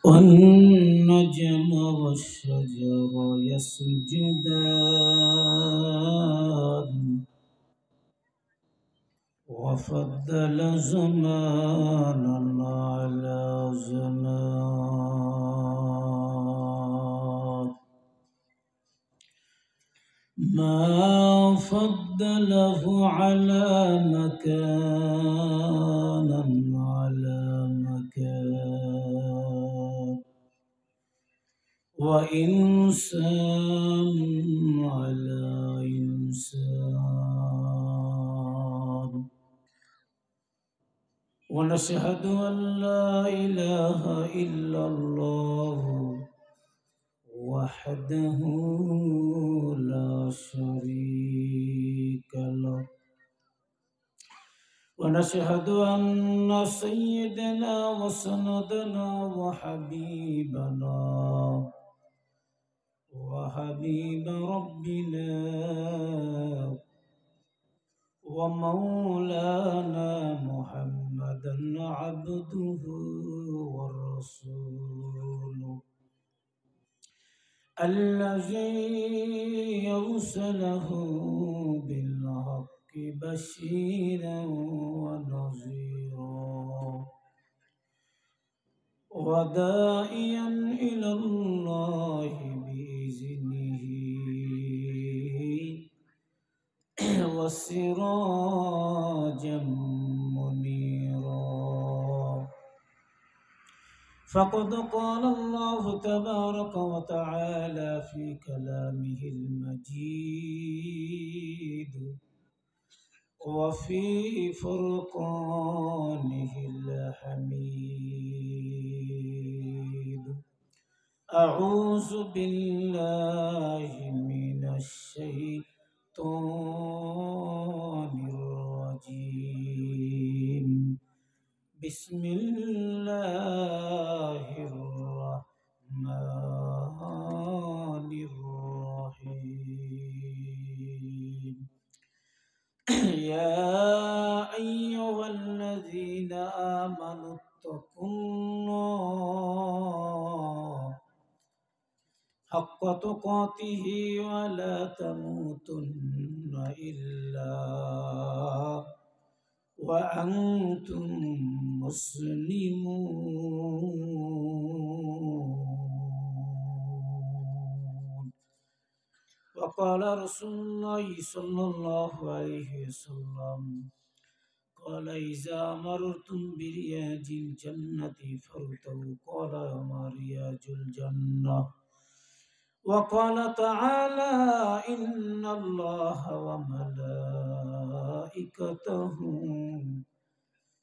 والنجم والشجر يسجدان وفضل زمانا على زمان ما فضله على مكانا على مكان وإنسان على إنسان ونشهد أن لا إله إلا الله وحده لا شريك له ونشهد أن سيدنا وسندنا وحبيب ربنا ومولانا محمدا عبده ورسوله الذي أرسله بالحق بشيرا ونذيرا وداعيا إلى الله بإذنه وسراجا منيرا فقد قال الله تبارك وتعالى في كلامه المجيد وفي فرقانه الحميد أعوذ بالله من الشيطان الرجيم بسم الله الرحمن الرحيم يا أيها الذين آمنوا اتقوا الله حق تقاته ولا تموتن إلا وأنتم مسلمون وقال رسول الله صلى الله عليه وسلم قال إذا مررتم برياض الجنة فارتووا قال وما رياض الجنة وقال تعالى إن الله وملائكته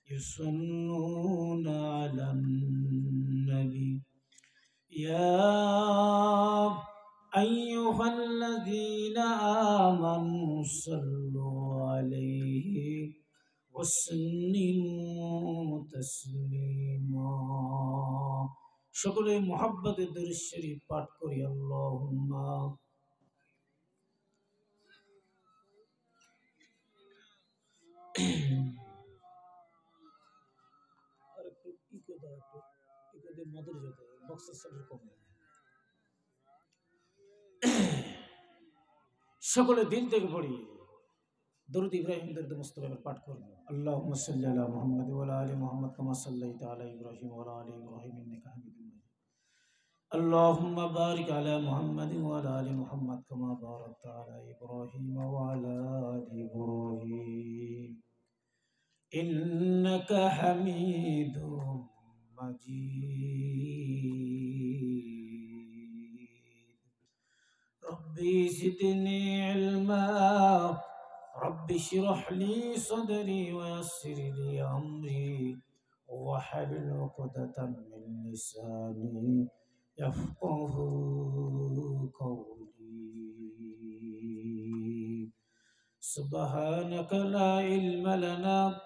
يصلون على النبي يا أيها الذين آمنوا صلوا عليه وسلموا تسليما সকলে মুহাব্বতে দরুদ শরীফ পাঠ করি আল্লাহুম্মা আর একটু ইকো দাও ইকো দিয়ে মধুর যেতে বক্সের সাউন্ড কম সকলে দিল থেকে পড়ি দরুদ ইব্রাহিম দরুদ মুস্তাফা পাঠ করব আল্লাহুম্মা সাল্লি আলা মুহাম্মাদ ওয়া আলা আলি মুহাম্মাদ কামা সাল্লাইতা আলা ইব্রাহিম ওয়া আলা আলি ইব্রাহিম ইন্নাকা হামিদুম মাজিদ اللهم بارك على محمد وعلى آل محمد كما باركت على إبراهيم وعلى آل إبراهيم إنك حميد مجيد ربي زدني علما رب اشرح لي صدري ويسر لي أمري واحلل عقدة من لساني يفقه قولي سبحانك لا علم لنا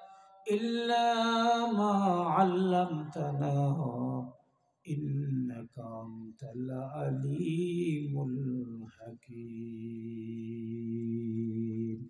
إلا ما علمتنا إنك أنت العليم الحكيم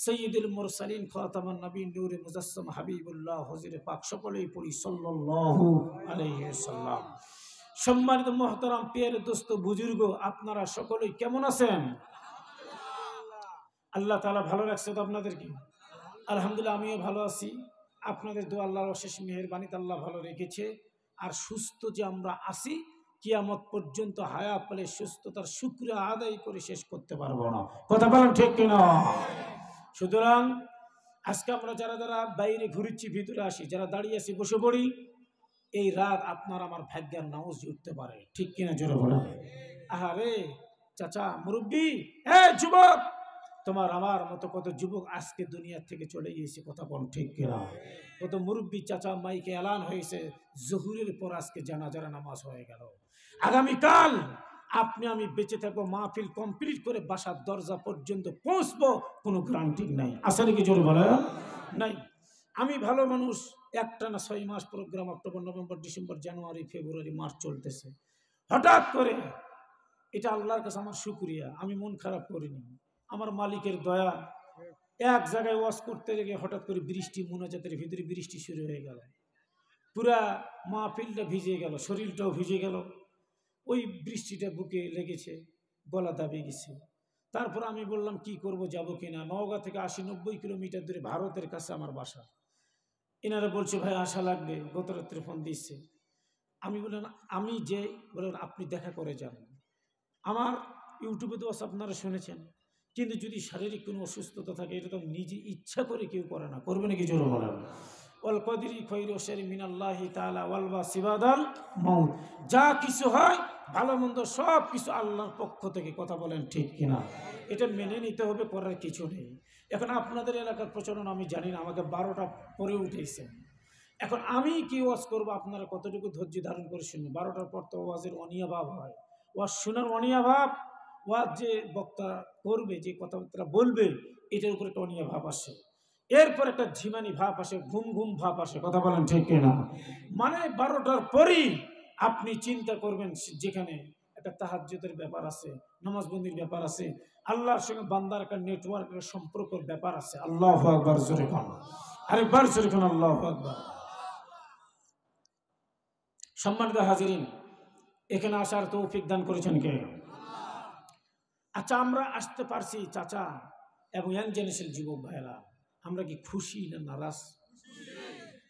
সৈয়দুল মুরসালিন খাতামুন নবীন নূরে মুজাসসাম হাবিবুল্লাহ হুজুরে পাক সকলেই পড়ি সাল্লাল্লাহু আলাইহি ওয়াসাল্লাম। সম্মানিত মুহতারাম প্রিয় দোস্ত বুজুর্গ, আপনারা সকলেই কেমন আছেন? আল্লাহ তাআলা ভালো রাখছে তো আপনাদেরকে? আলহামদুলিল্লাহ, আমিও ভালো আছি। আপনাদের দোয়া, আল্লাহর অশেষ মেহেরবানিতে আল্লাহ ভালো রেখেছে। আর সুস্থ যে আমরা আছি, কিয়ামত পর্যন্ত হায়াত পেলে সুস্থতার শুকরিয়া আদায় করে শেষ করতে পারবো না। কথা বলেন ঠিক কিনা? সুতরাং আজকে আমরা যারা যারা বাইরে ঘুরছি ভিতরে আসি, যারা দাঁড়িয়ে আছি বসে পড়ি, এই রাত আপনার আমার ভাগ্যের নামাজ উঠতে পারে, ঠিক কিনা জোরে বলেন। আহারে চাচা, মুরব্বী, যুবক, তোমার আমার মতো কত যুবক আজকে দুনিয়া থেকে চলে গিয়েছে, কথা বল ঠিক কিনা? কত মুরব্বী চাচা মাইকে এলান হয়েছে, জহুরের পর আজকে জানাজার নামাজ হয়ে গেল। আগামীকাল আপনি আমি বেঁচে থাকবো, মাহফিল কমপ্লিট করে বাসার দরজা পর্যন্ত পৌঁছবো, কোনো গ্যারান্টি নাই। আসলে কি জোরে বলে নাই? আমি ভালো মানুষ, একটানা 6 মাস programme, October November December January February March চলতেছে। হঠাৎ করে এটা আল্লাহর কাছে আমার শুকরিয়া, আমি মন খারাপ করিনি, আমার মালিকের দয়া। এক জায়গায় ওয়াজ করতে গিয়ে হঠাৎ করে বৃষ্টি, মোনাজাতের ভিতরে বৃষ্টি শুরু হয়ে গেল, পুরা মাহফিলটা ভিজে গেল, শরীরটাও ভিজে গেল। ওই বৃষ্টিটা বুকে লেগেছে, গলা দাবিয়ে গেছে। তারপর আমি বললাম কি করব, যাব কিনা। নওগাঁ থেকে 80-90 কিলোমিটার দূরে, ভারতের কাছে আমার বাসা। এনারা বলছে ভাই আসা লাগবে, গত রাত্রে ফোন দিচ্ছে। আমি বললাম আমি যে, বললেন আপনি দেখা করে যান। আমার ইউটিউবে তো আপনারা শুনেছেন, কিন্তু যদি শারীরিক কোনো অসুস্থতা থাকে, এটা তো নিজে ইচ্ছা করে কেউ করে না, করবে নাকি জোরে বলেন? ওয়াল কদরি খৈরু শারি মিনাল্লাহি তাআলা ওয়াল বাসিবাদাল মাউত। যা কিছু হয় ভালো মন্দ সব কিছু আল্লাহর পক্ষ থেকে, কথা বলেন ঠিক কিনা? এটা মেনে নিতে হবে, করার কিছু নেই। এখন আপনাদের এলাকার প্রচলন আমি জানি না, আমাকে 12টা পরে উঠেছে। এখন আমি কি ওয়াজ করবো, আপনারা কতটুকু ধৈর্য ধারণ করে শুনবেন। 12টার পর তো ওয়াজের অনিয়া ভাব হয়, ওয়াজ শোনার অনিয়া ভাব, ওয়াজ যে বক্তা করবে, যে কথাবার্তা বলবে, এটার উপরে একটা অনিয়া ভাব আসে। এরপর একটা ঝিমানি ভাব আসে, ঘুম ঘুম ভাব আসে, কথা বলেন ঠিক কিনা? মানে 12টার পরই আপনি চিন্তা করবেন, যেখানে একটা তাহাজ্জুদের ব্যাপার আছে, নামাজবন্দির ব্যাপার আছে, আল্লাহর সঙ্গে বান্দার একটা নেটওয়ার্কের সম্পর্কের ব্যাপার আছে। আল্লাহু আকবার, জোরে কোন, আরেকবার জোরে কোন, আল্লাহু আকবার। সম্মানিত হাজিরিন, এখানে আসার তৌফিক দান করেছেন কে? আচ্ছা, আমরা আসতে পারছি চাচা এবং ইয়াং জেনারেশন যুবক ভাইরা, আমরা কি খুশি না নারাজ?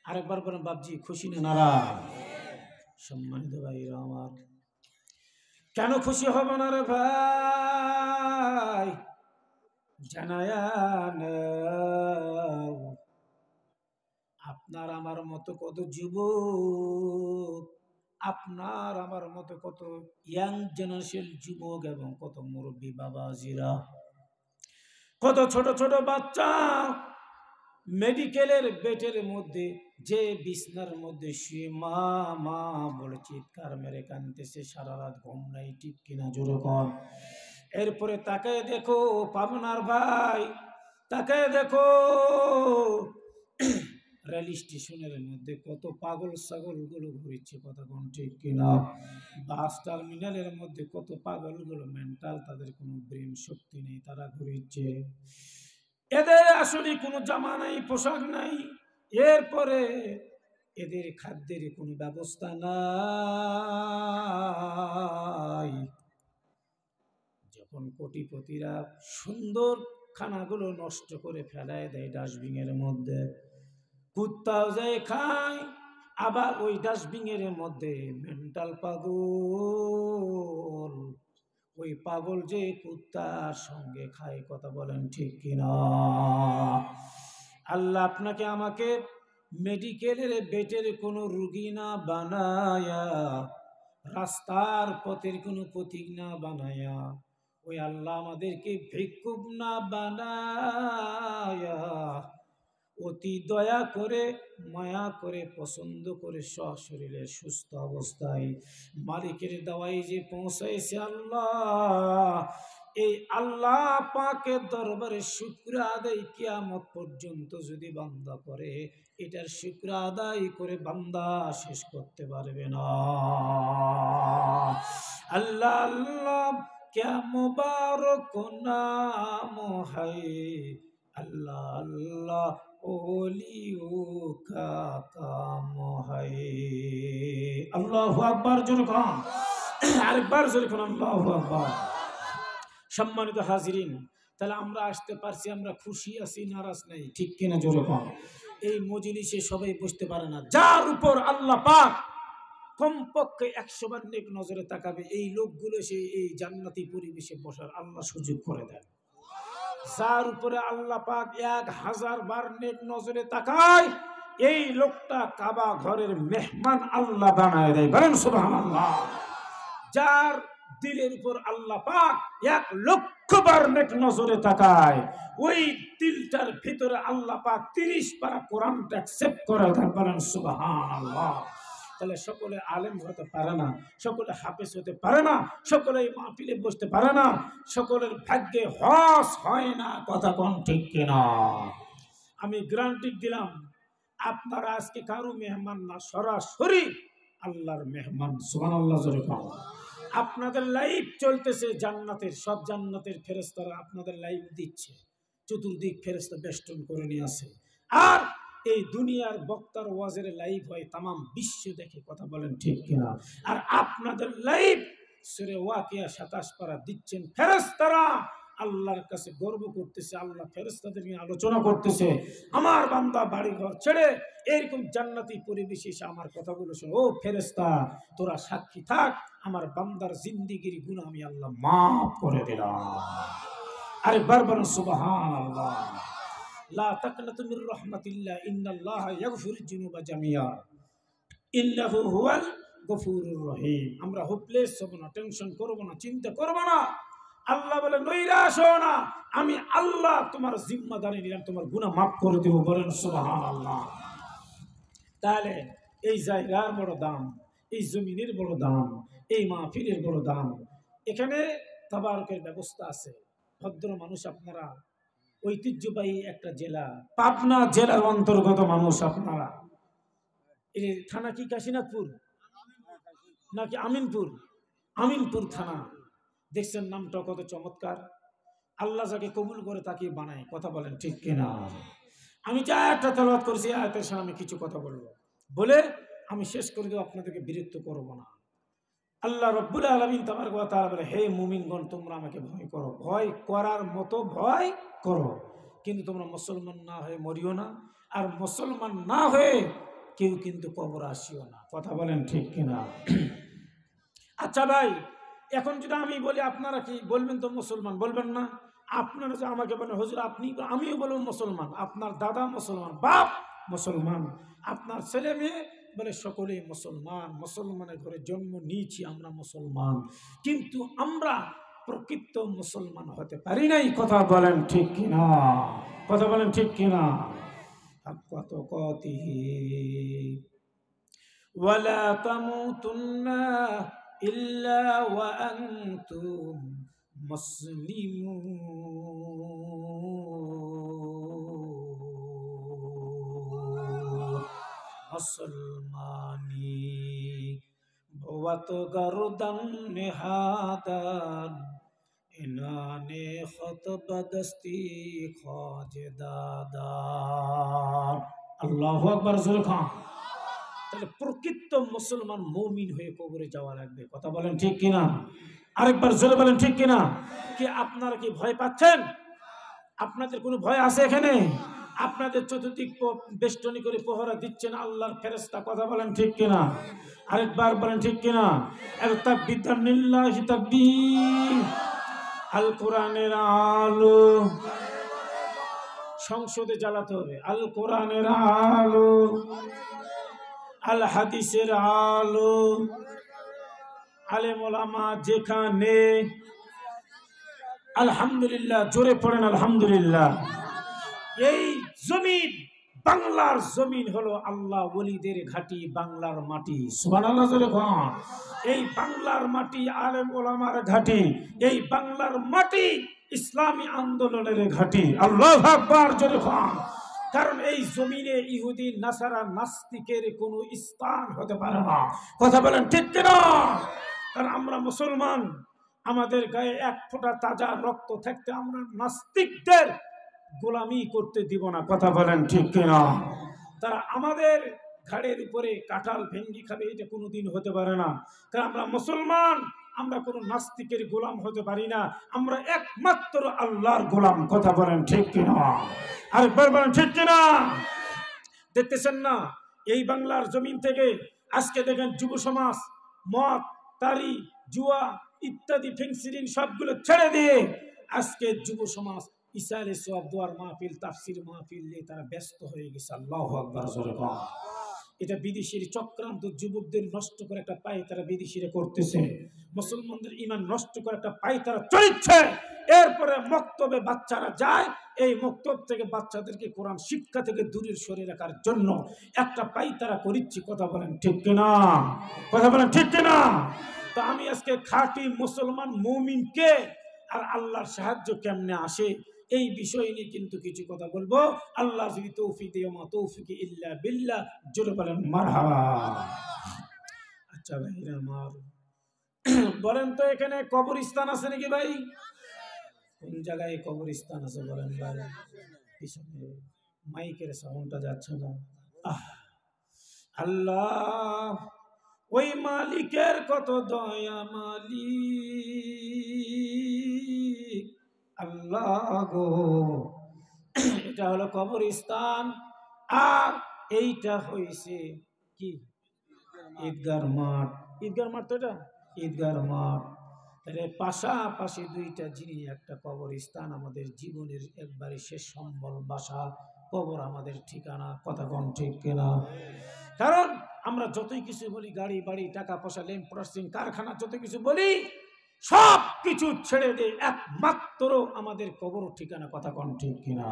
আরেকবার বলেন বাবজি, খুশি না নারাজ? সম্মানিত ভাইরা আমার, কেন খুশি হব না রে ভাই? জানায়া নাও, আপনার আমার মতো কত যুবক, আপনার আমার মতো কত ইয়াং জেনারেশন যুবক এবং কত মুরব্বী বাবাজিরা, কত ছোট ছোট বাচ্চা মেডিকেলের বেডের মধ্যে, যে বিছনার মধ্যে শুয়ে মা মা বলে চিৎকার মেরে কাঁদতেছে, সারা রাত ঘুম নাই, ঠিক কিনা জোরে কর। এরপরে তাকায় দেখো পাবনার ভাই, তাকায় দেখো রেল স্টেশনের মধ্যে কত পাগল ছাগল গুলো ঘুরছে, কথা কোন ঠিক কিনা? বাস টার্মিনালের মধ্যে কত পাগল গুলো মেন্টাল, তাদের কোনো ব্রেন শক্তি নেই, তারা ঘুরছে। এদের আসলে কোনো জামা নাই, পোশাক নাই, এরপরে এদের খাদ্যের কোনো ব্যবস্থা নাই। যখন কোটিপতিরা সুন্দর খানাগুলো নষ্ট করে ফেলায় দেয় ডাস্টবিনের মধ্যে, কুত্তাও যায় খায়, আবার ওই ডাস্টবিনের মধ্যে মেন্টাল পাগল, ওই পাগল যে কুত্তার সঙ্গে খায়, কথা বলেন ঠিক কিনা? আল্লাহ আপনাকে আমাকে মেডিকেলের বেডের কোনো রুগী না বানায়া, রাস্তার পথের কোনো পথিক না বানায়া, ওই আল্লাহ আমাদেরকে ভিক্ষুক না বানায়া, অতি দয়া করে মায়া করে পছন্দ করে সশরীরে সুস্থ অবস্থায় মালিকের দাওয়াই যে পৌঁছাইছে আল্লাহ, এই আল্লাহ পাকের দরবারে শুকর আদায় কিয়ামত পর্যন্ত যদি বান্দা করে, এটার শুকর আদায় করে বান্দা শেষ করতে পারবে না। আল্লাহ আল্লাহ क्या मुबारक नाम है, अल्लाह अल्लाह ओलियों का काम है। अल्लाहु আকবার জোরে কোন, আরেকবার জোরে কোন আল্লাহু আকবার। সম্মানিত হাজিরিন, তাহলে আমরা আসতে পারছি, আমরা খুশি আছি, নারাজ নাই, ঠিক কিনা জোরে কোন। এই মজলিসে সবাই বসতে পারে না, যার উপর আল্লাহ পাক কমপক্ষে 100 বার নেক নজরে তাকাবে, এই লোকগুলো সে এই জান্নাতি পরিবেশে বসার আল্লাহ সুযোগ করে দেন। যার উপরে আল্লাহ পাক 1000 বার নেক নজরে তাকায়, এই লোকটা কাবা ঘরের মেহমান আল্লাহ বানায় দেয়, বলেন সুবহানাল্লাহ। যার দিলের উপর আল্লাহ পাক 1 লক্ষ বার নেক নজরে তাকায়, ওই দিলটার ভিতরে আল্লাহ পাক 30 পারা কোরআনটা অ্যাকসেপ্ট করে দেন, বলেন সুবহানাল্লাহ। তাহলে সকলে আলেম হতে পারে না, সকলে হাফেজ হতে পারে না, সকলে মাহফিলে বসতে পারে না, সকলের ভাগ্যে হজ হয় না, কথা কোন ঠিক কিনা। আমি গ্যারান্টি দিলাম, আপনারা আজকে কারো মেহমান না, সরাসরি আল্লাহর মেহমান, সুবহানাল্লাহ জোরে কোন। আপনাদের লাইভ চলতেছে জান্নাতের, সব জান্নাতের ফেরেশতারা আপনাদের লাইভ দিচ্ছে, চতুর্দিক ফেরেশতা বেষ্টন করে নিয়ে আসে। আর এই দুনিয়ার বক্তার ওয়াজের লাইভ হয় তামাম বিশ্ব দেখে, কথা বলেন ঠিক কিনা। আর আপনাদের লাইভ সূরা ওয়াকিয়া 27 পারা দিচ্ছেন ফেরেশতারা, আল্লাহর কাছে গর্ব করতেছে, আল্লাহ ফেরেশতাদের নিয়ে আলোচনা করতেছে, আমার বান্দা বাড়ি ঘর ছেড়ে এরকম জান্নাতি পরিবেশে এসে আমার কথাগুলো শোনো, ও ফেরেশতা তোরা সাক্ষী থাক, আমার বান্দার জিন্দেগির গুনাহ আমি আল্লাহ মাফ করে দিলাম। আরে বারবার সুবহানাল্লাহ। লা তাকনাতু মির রাহমাতিল্লাহ ইন্নাল্লাহা ইয়াগফিরুয যুনুবা জামিয়া ইন্নাহু হুয়াল গফুরুর রহিম। আমরা হোপলেস হব না, টেনশন করব না, চিন্তা করব না। আল্লাহ বলে নৈরাশ হও না, আমি আল্লাহ তোমার জিম্মাদারি নিলাম, তোমার গুনাহ মাফ করে দেব, বলেন সুবহানাল্লাহ। তাহলে এই জায়গার বড় দাম, এই জমিনের বড় দাম, এই মাহফিলের বড় দাম। এখানে তাবারুকের ব্যবস্থা আছে। ভদ্র মানুষ আপনারা, ঐতিহ্যবাহী একটা জেলা, পাবনা জেলার অন্তর্গত মানুষ আপনারা। এই থানা কি কাশীনাথপুর নাকি আমিনপুর? আমিনপুর থানা। দেখছেন নামটা কত চমৎকার। আল্লাহ যাকে কবুল করে তাকে বানায়, কথা বলেন ঠিক কিনা। আমি যা একটা তেলাওয়াত করছি, আয়াতের সামনে আমি কিছু কথা বলবো, বলে আমি শেষ করে দেব, আপনাদেরকে বিরক্ত করব না। আল্লাহ রব্বুল আলামিন তাবারক ওয়া তাআলা বলে, হে মুমিনগণ তোমরা আমাকে ভয় করো, ভয় করার মতো ভয় করো, কিন্তু তোমরা মুসলমান না হয়ে মরিও না, আর মুসলমান না হয়ে কেউ কিন্তু কবর আসিও না, কথা বলেন ঠিক কিনা। আচ্ছা ভাই, এখন যদি আমি বলি আপনারা কি বলবেন? তো মুসলমান বলবেন না? আপনারা যে আমাকে বলেন হুজুর আপনি, আমিও বলবো মুসলমান, আপনার দাদা মুসলমান, বাপ মুসলমান, আপনার ছেলে মেয়ে বলে সকলেই মুসলমান, মুসলমানের ঘরে জন্ম নিয়েছি আমরা মুসলমান, কিন্তু আমরা প্রকৃত মুসলমান হতে পারি নাই, কথা বলেন ঠিক কিনা, কথা বলেন ঠিক কিনা। হাক্কাত কাতিহি ওয়ালা তামুতুন্না ইল্লা ওয়া আনতুম মুসলিমুন। মুসলমানি ভওয়াত গরদান নেহাদান ইনানে খতবদস্তি খাজদাদান। আল্লাহু আকবার জোরে খান। তাহলে প্রকৃত মুসলমান মুমিন হয়ে কবরে যাওয়া লাগবে, কথা বলেন ঠিক কিনা। আরেকবার জোরে বলেন ঠিক কিনা। কি আপনারা কি ভয় পাচ্ছেন? আপনাদের কোনো ভয় আছে এখানে? আপনাদের চতুর্দিক বেষ্টনী করে পহরা দিচ্ছেন আল্লাহর ফেরেশতা, কথা বলেন ঠিক কিনা। আরেকবার বলেন ঠিক কিনা। এর তাকবীর লিল্লাহি তাকবীর। আল কোরআনের আলো সংসদে জ্বালাতে হবে, আল কোরআনের আলো, আল হাদিসের আলো, আলেম ওলামা যেখানে। আলহামদুলিল্লাহ, জোরে পড়েন আলহামদুলিল্লাহ। এই জমিন, বাংলার জমিন হলো আল্লাহ ওলিদের ঘাটি, বাংলার মাটি, সুবহানাল্লাহ জোরে বলেন। এই বাংলার মাটি আলেম ওলামার ঘাটি, এই বাংলার মাটি ইসলামী আন্দোলনের ঘাটি, আল্লাহু আকবার জোরে বলেন। কারণ এই জমিনে ইহুদি নাসারা নাস্তিকের কোনো স্থান হতে পারে না, কথা বলেন ঠিক কিনা। কারণ আমরা মুসলমান, আমাদের গায়ে এক ফোঁটা তাজা রক্ত থাকতে আমরা নাস্তিকদের গোলামি করতে দিব না, কথা বলেন ঠিক কিনা? তারা আমাদের ঘাড়ের উপরে কাঁঠাল ভেঙ্গি খাবে, এটা কোনোদিন হতে পারে না। কারণ আমরা মুসলমান, আমরা কোনো নাস্তিকের গোলাম হতে পারি না, আমরা একমাত্র আল্লাহর গোলাম, কথা বলেন ঠিক কিনা? আরেকবার বলেন ঠিক কিনা? দেখতেছেন না এই বাংলার জমিন থেকে আজকে দেখেন যুব সমাজ মদ, তারি, জুয়া ইত্যাদি ফেন্সিডিল সবগুলো ছেড়ে দিয়ে আজকে যুব সমাজ ইসারে সওয়াব দোয়ার মাহফিল, তাফসির মাহফিল নিয়ে তারা ব্যস্ত হয়ে গেছে। আল্লাহু আকবার জোরে বলেন। এটা বিদেশির চক্রান্ত, যুবকদের নষ্ট করে একটা পাই তারা বিদেশিরা করতেছে, মুসলমানদের ঈমান নষ্ট করে একটা পাই তারা চলছে। এরপরে মক্তবে বাচ্চারা যায়, এই মক্তব থেকে বাচ্চাদেরকে কোরআন শিক্ষা থেকে দূরে সরে রাখার জন্য একটা পাই তারা করিচ্ছি, কথা বলেন ঠিক কিনা? কথা বলেন ঠিক কিনা? তো আমি আজকে খাঁটি মুসলমান মুমিনকে আর আল্লাহর সাহায্য কেমনে আসে এই বিষয় নিয়ে কিন্তু কিছু কথা বলবো। আল্লাহ যদি তৌফিক দেয়, মা তৌফিক ইল্লা বিল্লাহ, জোরে বলেন মারহাবা। আচ্ছা ভাইরা আমার, বলেন তো এখানে কবরস্থান আছে নাকি ভাই? কোন জায়গায় কবরস্থান আছে বলেন ভাই? পিছনে মাইকের সাউন্ডটা যাচ্ছে না। আল্লাহ ওই মালিকের কত দয়া, মালিক আল্লাহ গো। এটা হলো কবরস্থান, আর এইটা হয়েছে কি? ঈদগার মাঠ। ঈদগার মাঠ তো এটা ঈদগার মাঠ। তাহলে পাশাপাশি দুইটা জিনিস, একটা কবরস্থান আমাদের জীবনের একবারে শেষ সম্বল, বাসা, কবর আমাদের ঠিকানা, কথা কোন ঠিক কিনা? কারণ আমরা যতই কিছু বলি, গাড়ি বাড়ি টাকা পয়সা ল্যাম্প প্রসেসিং কারখানা যত কিছু বলি, সব কিছু ছেড়ে দিয়ে একমাত্র আমাদের কবর ঠিকানা, কথা কোন ঠিক কিনা?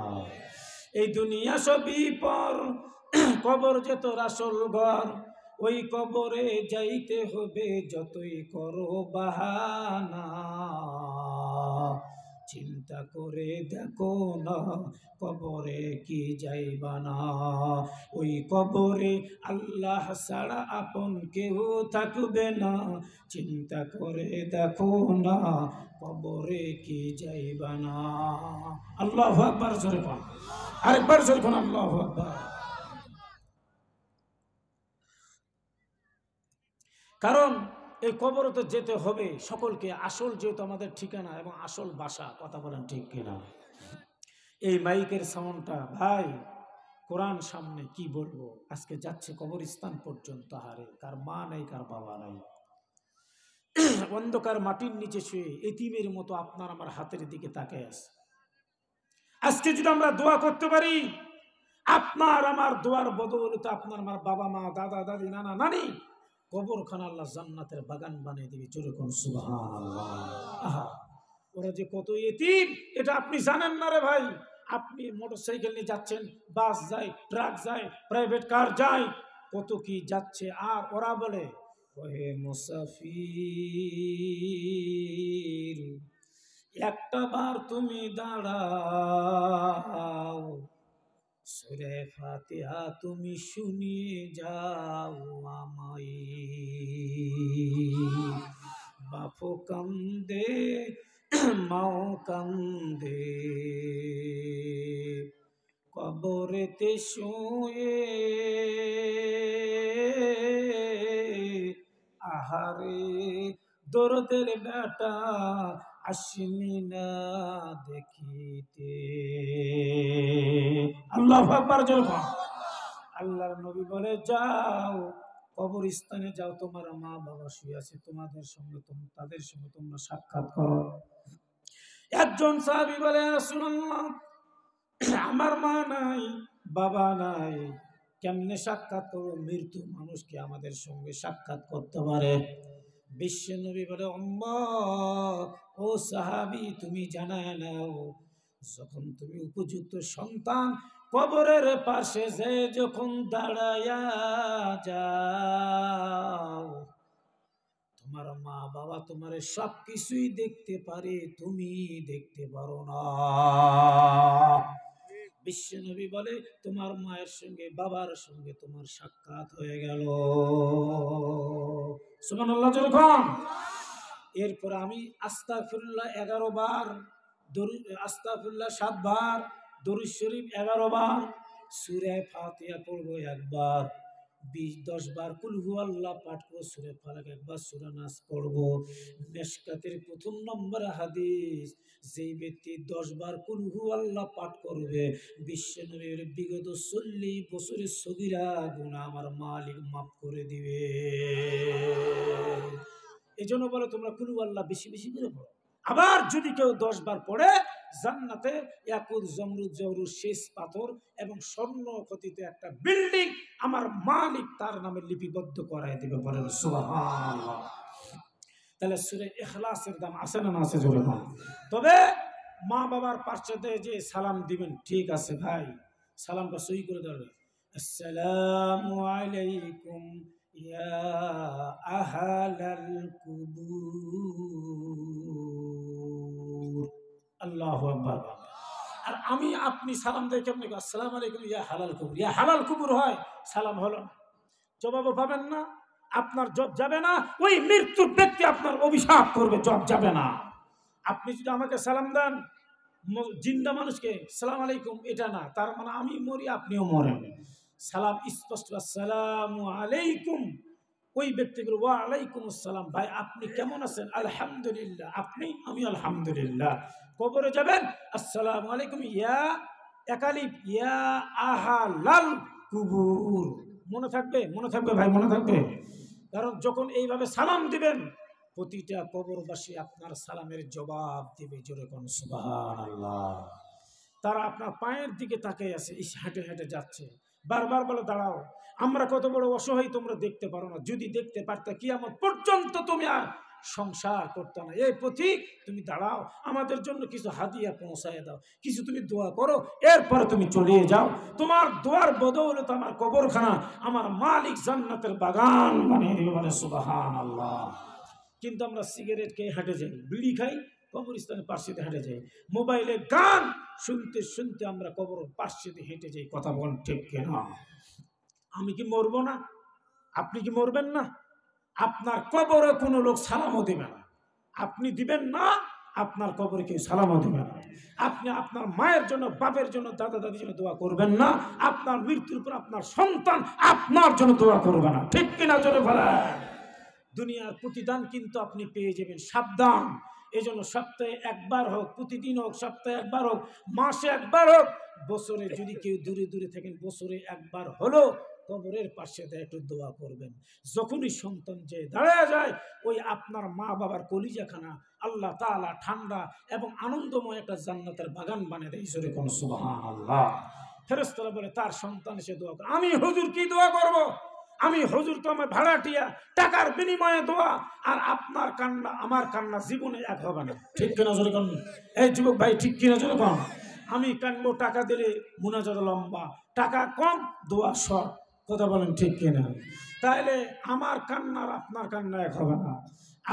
এই দুনিয়া সবই পর, কবর যে তোর আসল ঘর, ওই কবরে যাইতে হবে যতই করো বাহানা। চিন্তা করে দেখো না কবরে কি যাইবা না, ওই কবরে আল্লাহ ছাড়া আপন কেউ থাকবে না। চিন্তা করে দেখো না কবরে কি যাইবা না। আল্লাহু আকবার জোরে বল, আরেকবার জোরে বল আল্লাহু আকবার। কারণ এই কবরে তো যেতে হবে সকলকে, আসল যেহেতু আমাদের ঠিকানা এবং আসল বাসা, কথা বলেন ঠিক কিনা? এই মাইকের সাউন্ডটা ভাই, কোরআন সামনে কি বলবো, আজকে যাচ্ছে কবরস্থান পর্যন্ত। হারে কার মা নাই, কার বাবা নাই, অন্ধকার মাটির নিচে শুয়ে এতিমের মতো আপনার আমার হাতের দিকে তাকিয়ে আছে। আজকে যদি আমরা দোয়া করতে পারি, আপনার আমার দোয়ার বদৌলতে আপনার আমার বাবা মা, দাদা দাদি, নানা নানি কবরখানা আল্লাহ জান্নাতের বাগান বানিয়ে দিবে। জোরে কোন সুবহানাল্লাহ। ওরা যে কত এতিম এটা আপনি জানেন না রে ভাই। আপনি মোটরসাইকেল নিয়ে যাচ্ছেন, বাস যায়, ট্রাক যায়, প্রাইভেট কার যায়, কত কি যাচ্ছে, আর ওরা বলে ওহে মুসাফির একটা বার তুমি দাঁড়াও, সূরা ফাতিহা তুমি শুনিয়ে যাও আমায়। বাপো কান্দে, মাও কান্দে, কবরেতে শুয়ে, আহারে দরদের বেটা আসিনি না দেখিতে। আল্লাহু আকবার জোরে বল। আল্লাহর নবী বলে যাও কবরস্থানে যাও, তোমার মা বাবা শুয়ে আছে, তোমাদের সঙ্গে তাদের সঙ্গে তোমরা সাক্ষাৎ করো। একজন সাহাবী বলে রাসূলুল্লাহ আমার মা নাই, বাবা নাই, কেমনে সাক্ষাৎ করবো? মৃত্যু মানুষ কি আমাদের সঙ্গে সাক্ষাৎ করতে পারে? বিশ্ব নবী বলে ও সাহাবী তুমি জানায় নাও, যখন তুমি উপযুক্ত সন্তান কবরের পাশে যে যখন দাঁড়ায়া যাও, তোমার মা বাবা তোমার সব কিছুই দেখতে পারে, তুমি দেখতে পারো না। বিশ্ব নবী বলে তোমার মায়ের সঙ্গে বাবার সঙ্গে তোমার সাক্ষাৎ হয়ে গেল। সুবহানাল্লাহ যখন। এরপর আমি আস্তাগফিরুল্লাহ 11 বার, আস্তাগফিরুল্লাহ 7 বার, দরুদ শরীফ 11 বার, সূরা ফাতিহা পড়বো একবার, 10 বার কুল হুয়াল্লাহ পাঠ করবো, সূরা ফালাক একবার, সূরা নাস পড়বো। মিশকাতের প্রথম নম্বর হাদিস, যেই ব্যক্তি 10 বার কুল হুয়াল্লাহ পাঠ করবে, বিশ্বনবীর বিগত 40 বছরের সগীরা গুনাহ আমার মালিক মাফ করে দিবে। এই জন্য বলো তোমরা কুল হুয়াল্লাহ বেশি বেশি করে পড়ো। আবার যদি কেউ 10 বার পড়ে, জান্নাতে ইয়াকুত জমরুদ জওহরুর শেষ পাথর এবং স্বর্ণ খচিত একটা বিল্ডিং আমার মালিক তার নামে লিপিবদ্ধ করায় দিবে। বলেন সুবহানাল্লাহ। তাহলে সূরা ইখলাসের দাম আছে না আছে জোরে বলেন। তবে মা বাবার পাশে যে সালাম দিবেন, ঠিক আছে ভাই, সালামটা সহি করে দেবে। আসসালামু আলাইকুম ইয়া আহলাল কুবুর, আল্লাহু আকবার। আর আমি আপনি সালাম দেই কেমনে? আসসালামু আলাইকুম ইয়া হালাল কুবুর, ইয়া হালাল কুবুর হয়, সালাম হলো না, জবাবও পাবেন না, আপনার জব যাবে না, ওই মৃত্যুর ব্যক্তি আপনার অভিশাপ করবে, জব যাবে না। আপনি যদি আমাকে সালাম দেন, জিন্দা মানুষকে সালাম আলাইকুম, এটা না, তার মানে আমি মরি আপনিও মরেন। সালাম স্পষ্ট, আসসালামু আলাইকুম, ওই ব্যক্তিগুলো ওয়া আলাইকুম আসসালাম, ভাই আপনি কেমন আছেন? আলহামদুলিল্লাহ। আপনি? আমি আলহামদুলিল্লাহ। কবরে যাবেন, আসসালামু আলাইকুম ইয়া একালিফ ইয়া আহালাল কুবুর। মনে থাকবে, মনে থাকবে ভাই, মনে থাকবে। কারণ যখন এইভাবে সালাম দিবেন, প্রতিটা কবরবাসী আপনার সালামের জবাব দিবে। জোরে কোন সুবহানাল্লাহ। তারা আপনার পায়ের দিকে তাকিয়ে আছে, হেঁটে হেঁটে যাচ্ছে, বারবার বলে দাঁড়াও, আমরা কত বড় অসহায় তোমরা দেখতে পারো না, যদি দেখতে পারতে কিয়ামত পর্যন্ত তুমি আর সংসার করতে না। এই পথিক তুমি দাঁড়াও, আমাদের জন্য কিছু হাদিয়া পৌঁছায় দাও, কিছু তুমি দোয়া করো, এরপরে তুমি চলে যাও। তোমার দোয়ার বদৌলতে আমার কবরখানা আমার মালিক জান্নাতের বাগান বানিয়ে দিবে। মানে সুবহানাল্লাহ। কিন্তু আমরা সিগারেট খেয়ে হেঁটে যাই, বিড়ি খাই, কবরস্থানের পাশে হেঁটে যাই, মোবাইলে গান শুনতে শুনতে আমরা কবর পাশে হেঁটে যাই। কথা বল ঠিক কিনা? আমি কি মরবো না? আপনি কি মরবেন না? আপনার কবরে কোনো লোক সালামও দিবে না, আপনি দিবেন না, আপনার কবরে কেউ সালামও দিবে না। আপনি আপনার মায়ের জন্য, বাপের জন্য, দাদা দাদির জন্য দোয়া করবেন না, আপনার মৃত্যুর পর আপনার সন্তান আপনার জন্য দোয়া করবে না। ঠিক কিনা জোরে বলেন? দুনিয়ার প্রতিদান কিন্তু আপনি পেয়ে যাবেন, সাবধান। এই জন্য সপ্তাহে একবার হোক, প্রতিদিন হোক, সপ্তাহে একবার হোক, মাসে একবার হোক, বছরে যদি কেউ দূরে দূরে থাকেন, বছরে একবার হলো কবরের পাশে একটু দোয়া করবেন। যখনই সন্তান যে দাঁড়ায় যায়, ওই আপনার মা বাবার কলিজাখানা আল্লাহ তাআলা ঠান্ডা এবং আনন্দময় একটা জান্নাতের বাগান বানিয়ে দেয়। জোরে কোন সুবহানাল্লাহ। ফেরেশতারা বলে তার সন্তান এসে দোয়া করে। আমি হুজুর কি দোয়া করব? আমি হুজুর তো আমার ভাড়াটিয়া, টাকার বিনিময়ে দোয়া, আর আপনার কান্না আমার কান্না জীবনে এক হবে না। ঠিক কিনা জোরে কোন? এই যুবক ভাই, ঠিক কিনা জোরে কোন? আমি কানবো টাকা দিলে মুনাজাত লম্বা, টাকা কম দোয়া শর্ট। কথা বলেন ঠিক কিনা? তাইলে আমার কান্নার আপনার কান্না এক হবে না।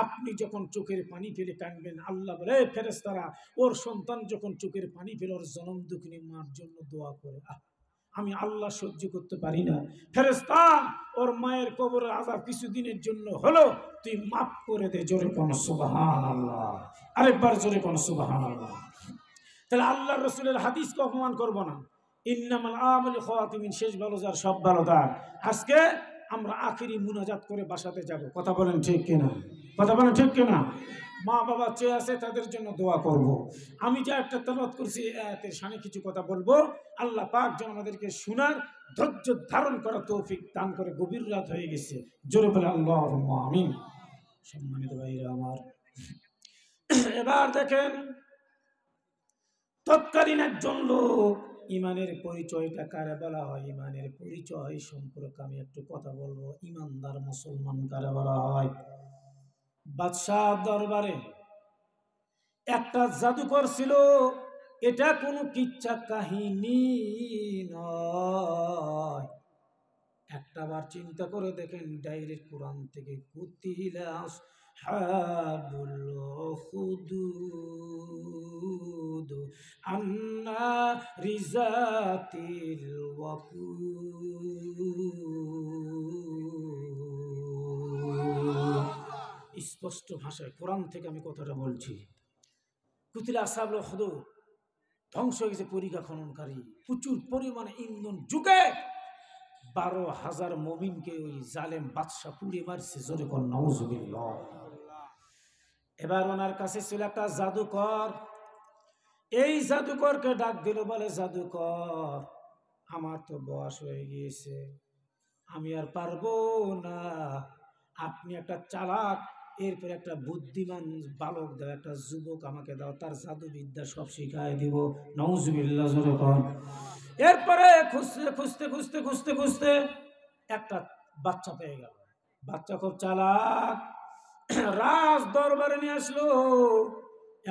আপনি যখন চোখের পানি ফেলে কাঁদবেন, আল্লাহ বলে ফেরেশতারা ওর সন্তান যখন চোখের পানি ফেলে ওর জনম দুঃখিনী মার জন্য দোয়া করে, আমি আল্লাহ সহ্য করতে পারি না, ফেরেশতা ওর মায়ের কবরের আযাব কিছুদিনের জন্য হলো তুই মাফ করে দে। জোরে কোন সুবহানাল্লাহ। আরেকবার জোরে কোন সুবহানাল্লাহ। তাহলে আল্লাহ রসুলের হাদিসকে অপমান করবো না। ইন্নামাল আমালু খাওয়াতিমিন, শেষ ভালো যার সব ভালো তার। আজকে আমরা আখিরি মুনাজাত করে বাসাতে যাব। কথা বলেন ঠিক কিনা? কথা বলেন ঠিক কিনা? মা বাবা চেয়ে আছে, তাদের জন্য দোয়া করব। আমি যে একটা তেলাওয়াত করছি এর সামনে কিছু কথা বলবো, আল্লাহ পাক যেন আমাদেরকে শোনার ধৈর্য ধারণ করার তৌফিক দান করে। গভীর রাত হয়ে গেছে, জোরে বলে আল্লাহুম্মা আমিন। সম্মানিত ভাইরা আমার, এবার দেখেন তৎকালীন একজন লোক, ইমানের পরিচয়টা কারে বলা হয়? ইমানের পরিচয় সম্পর্কে আমি একটু কথা বলবো। ইমানদার মুসলমান কারে বলা হয়? বাদশাহ দরবারে একটা জাদুকর ছিল। এটা কোনো কিচ্ছা কাহিনী নয়। একটাবার চিন্তা করে দেখেন, ডাইরেক্ট কোরআন থেকে, কুতিলা আসহাবুল উখদুদ আন্নারি যাতিল ওয়াকুদ। স্পষ্ট ভাষায় কোরআন থেকে আমি কথাটা বলছি। কুতিলা আসহাবুল উখদুদ, ধ্বংস হয়ে গেছে পরিখা খননকারী, প্রচুর পরিমাণে ইন্ধন যুগে 12,000 মুমিনকে ওই জালেম বাদশা পুড়ে মারছে। জোরে কোন নাউজুবিল্লাহ। এবার ওনার কাছে ছিল একটা জাদুকর। এই জাদুকরকে ডাক দিল, বলে জাদুকর, আমার তো বয়স হয়ে গিয়েছে, আমি আর পারবো না, আপনি একটা চালাক, এরপর একটা বুদ্ধিমান বালক দাও, একটা যুবক আমাকে দাও, তার জাদুবিদ্যা সব শিখাই দিব। নাউজুবিল্লাহ জোরে কোন। এরপরে খুঁজতে খুঁজতে খুঁজতে খুঁজতে খুঁজতে একটা বাচ্চা পেয়ে গেল। বাচ্চা খুব চালাক, রাজ দরবারে নিয়ে আসলো।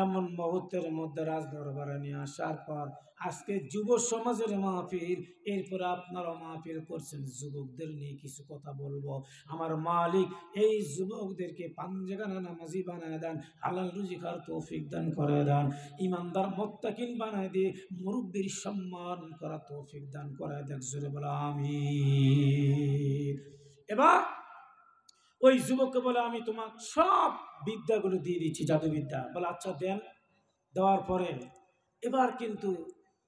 এমন মুহূর্তের মধ্যে রাজ দরবারে নিয়ে আসার পর আজকে যুব সমাজের মাহফিল, এরপর আপনারা মাহফিল করছেন, যুবকদের নিয়ে কিছু কথা বলবো। আমার মালিক এই যুবকদেরকে পাঞ্জেগানা নামাজি বানায় দেন, হালাল রুজি খাওয়ার তৌফিক দান করে দেন, ইমানদার মুত্তাকিন বানায় দিয়ে মুরব্বির সম্মান করা তৌফিক দান করে দেন। জোরে বলো আমিন। এবার ওই যুবককে বলে, আমি তোমার সব বিদ্যাগুলো দিয়ে দিচ্ছি, জাদুবিদ্যা। বলে আচ্ছা দেন। দেওয়ার পরে এবার কিন্তু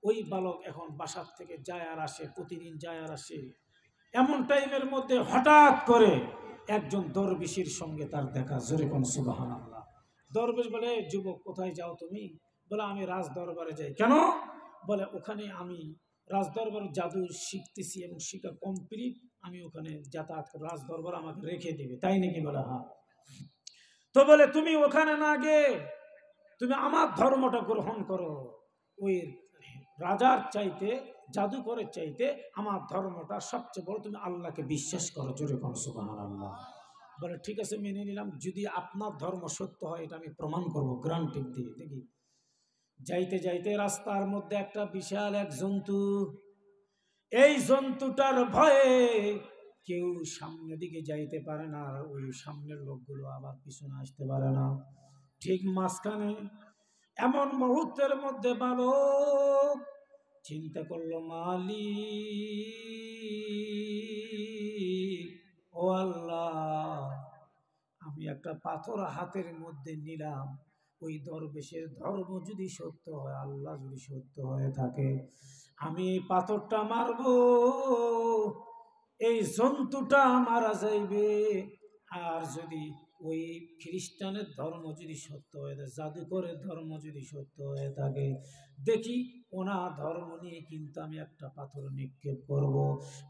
ওই বালক এখন বাসার থেকে যায় আর আসে, প্রতিদিন যায় আর আসে। এমন টাইমের মধ্যে হঠাৎ করে একজন দরবেশের সঙ্গে তার দেখা। জোরে কোন সুবহানাল্লাহ। দরবেশ বলে, যুবক কোথায় যাও তুমি? বলে আমি রাজ দরবারে যাই। কেন? বলে ওখানে আমি রাজ দরবারে জাদু শিখতেছি এবং শিখা কমপ্লিট, আমি ওখানে যাতায়াত করি, রাজ দরবার আমাকে রেখে দেবে। তাই নাকি? বলে হ্যাঁ। তো বলে তুমি ওখানে না গিয়ে তুমি আমার ধর্মটা গ্রহণ করো। ওই রাজার চাইতে, জাদুকরের চাইতে আমার ধর্মটা সবচেয়ে বড়, তুমি আল্লাহকে বিশ্বাস করো। জোরে কোন সুবহানাল্লাহ। বলে ঠিক আছে, মেনে নিলাম, যদি আপনার ধর্ম সত্য হয় এটা আমি প্রমাণ করবো, গ্রান্টিং দিয়ে। দেখি যাইতে যাইতে রাস্তার মধ্যে একটা বিশাল এক জন্তু, এই জন্তুটার ভয়ে কেউ সামনের দিকে যাইতে পারে না, আর ওই সামনের লোকগুলো আবার পিছনে আসতে পারে না। ঠিক মাঝখানে এমন মুহূর্তের মধ্যে বালক চিন্তা করলো, মালিক ও আল্লাহ, আমি একটা পাথর হাতের মধ্যে নিলাম, ওই দরবেশের ধর্ম যদি সত্য হয়, আল্লাহ যদি সত্য হয়ে থাকে, আমি এই পাথরটা মারবো, এই জন্তুটা মারা যাইবে। আর যদি ওই খ্রিস্টানের ধর্ম যদি সত্য হয়ে থাকে, জাদুকরের ধর্ম যদি সত্য হয়ে থাকে, দেখি ওনার ধর্ম নিয়ে কিন্তু আমি একটা পাথর নিক্ষেপ করব।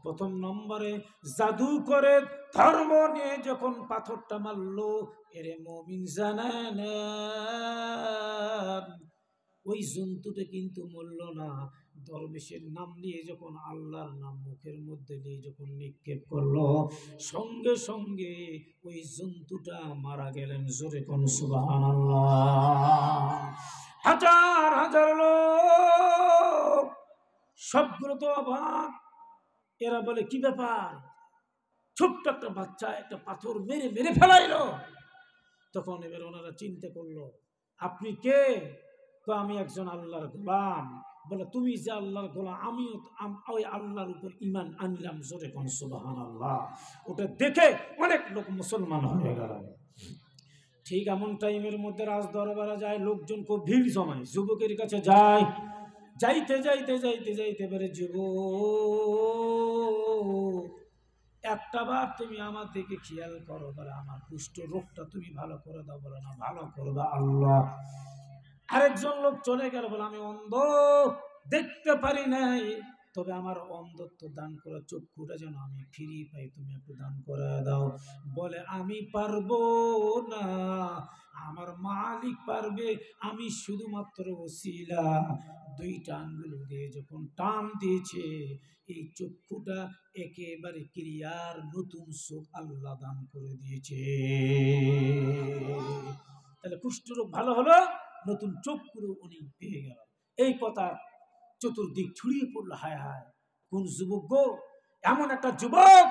প্রথম নম্বরে জাদুকরের ধর্ম নিয়ে যখন পাথরটা মারলো, এরে মুমিন জানেন ওই জন্তুটা কিন্তু মরল না। দরবেশের নাম নিয়ে যখন, আল্লাহর নাম মুখের মধ্যে দিয়ে যখন নিক্ষেপ করলো, সঙ্গে সঙ্গে ওই জন্তুটা মারা গেলেন। জোরে কোন সুবহানাল্লাহ। হাজার হাজার লোক, সবগুলো তো অবাক। এরা বলে কি ব্যাপার, ছোট্ট একটা বাচ্চা একটা পাথর মেরে মেরে ফেলাইলো। তখন এবার ওনারা চিন্তা করলো, আপনি কে? তো আমি একজন আল্লাহর গোলাম। বলে তুমি যে আল্লাহর গোলাম, আমিও ওই আল্লাহর উপর ঈমান আনলাম। জোরে কোন সুবহানাল্লাহ। ওটা দেখে অনেক লোক মুসলমান হয়ে গেল। ঠিক এমন টাইমের মধ্যে রাজ দরবারে যায়, লোকজন খুব ভিড় জমায়, যুবকের কাছে যায়। যাইতে যাইতে যাইতে যাইতে পারে, যুবক একটা বার তুমি আমার দিকে খেয়াল করো। বলে আমার কুষ্ঠ রোগটা তুমি ভালো করে দাও। বলে না, ভালো করবে আল্লাহ। আরেকজন লোক চলে গেল, বলে আমি অন্ধ, দেখতে পারি নাই, তবে আমার অন্ধত্ব দান করে চক্ষুটা যেন আমি ফিরিয়ে পাই, তুমি একটু দান করে দাও। বলে আমি পারবো না, আমার মালিক পারবে, আমি শুধুমাত্র ওসিলা। দুইটা আঙ্গুল দিয়ে যখন টান দিয়েছে, এই চক্ষুটা একেবারে ক্লিয়ার, নতুন চোখ আল্লাহ দান করে দিয়েছে। তাহলে কুষ্ঠরোগ ভালো হলো, নতুন চক্ষুরও উনি পেয়ে গেল। এই কথা চতুর্দিক ছড়িয়ে পড়লো। হায় হায়, কোন যুবক গো, এমন একটা যুবক,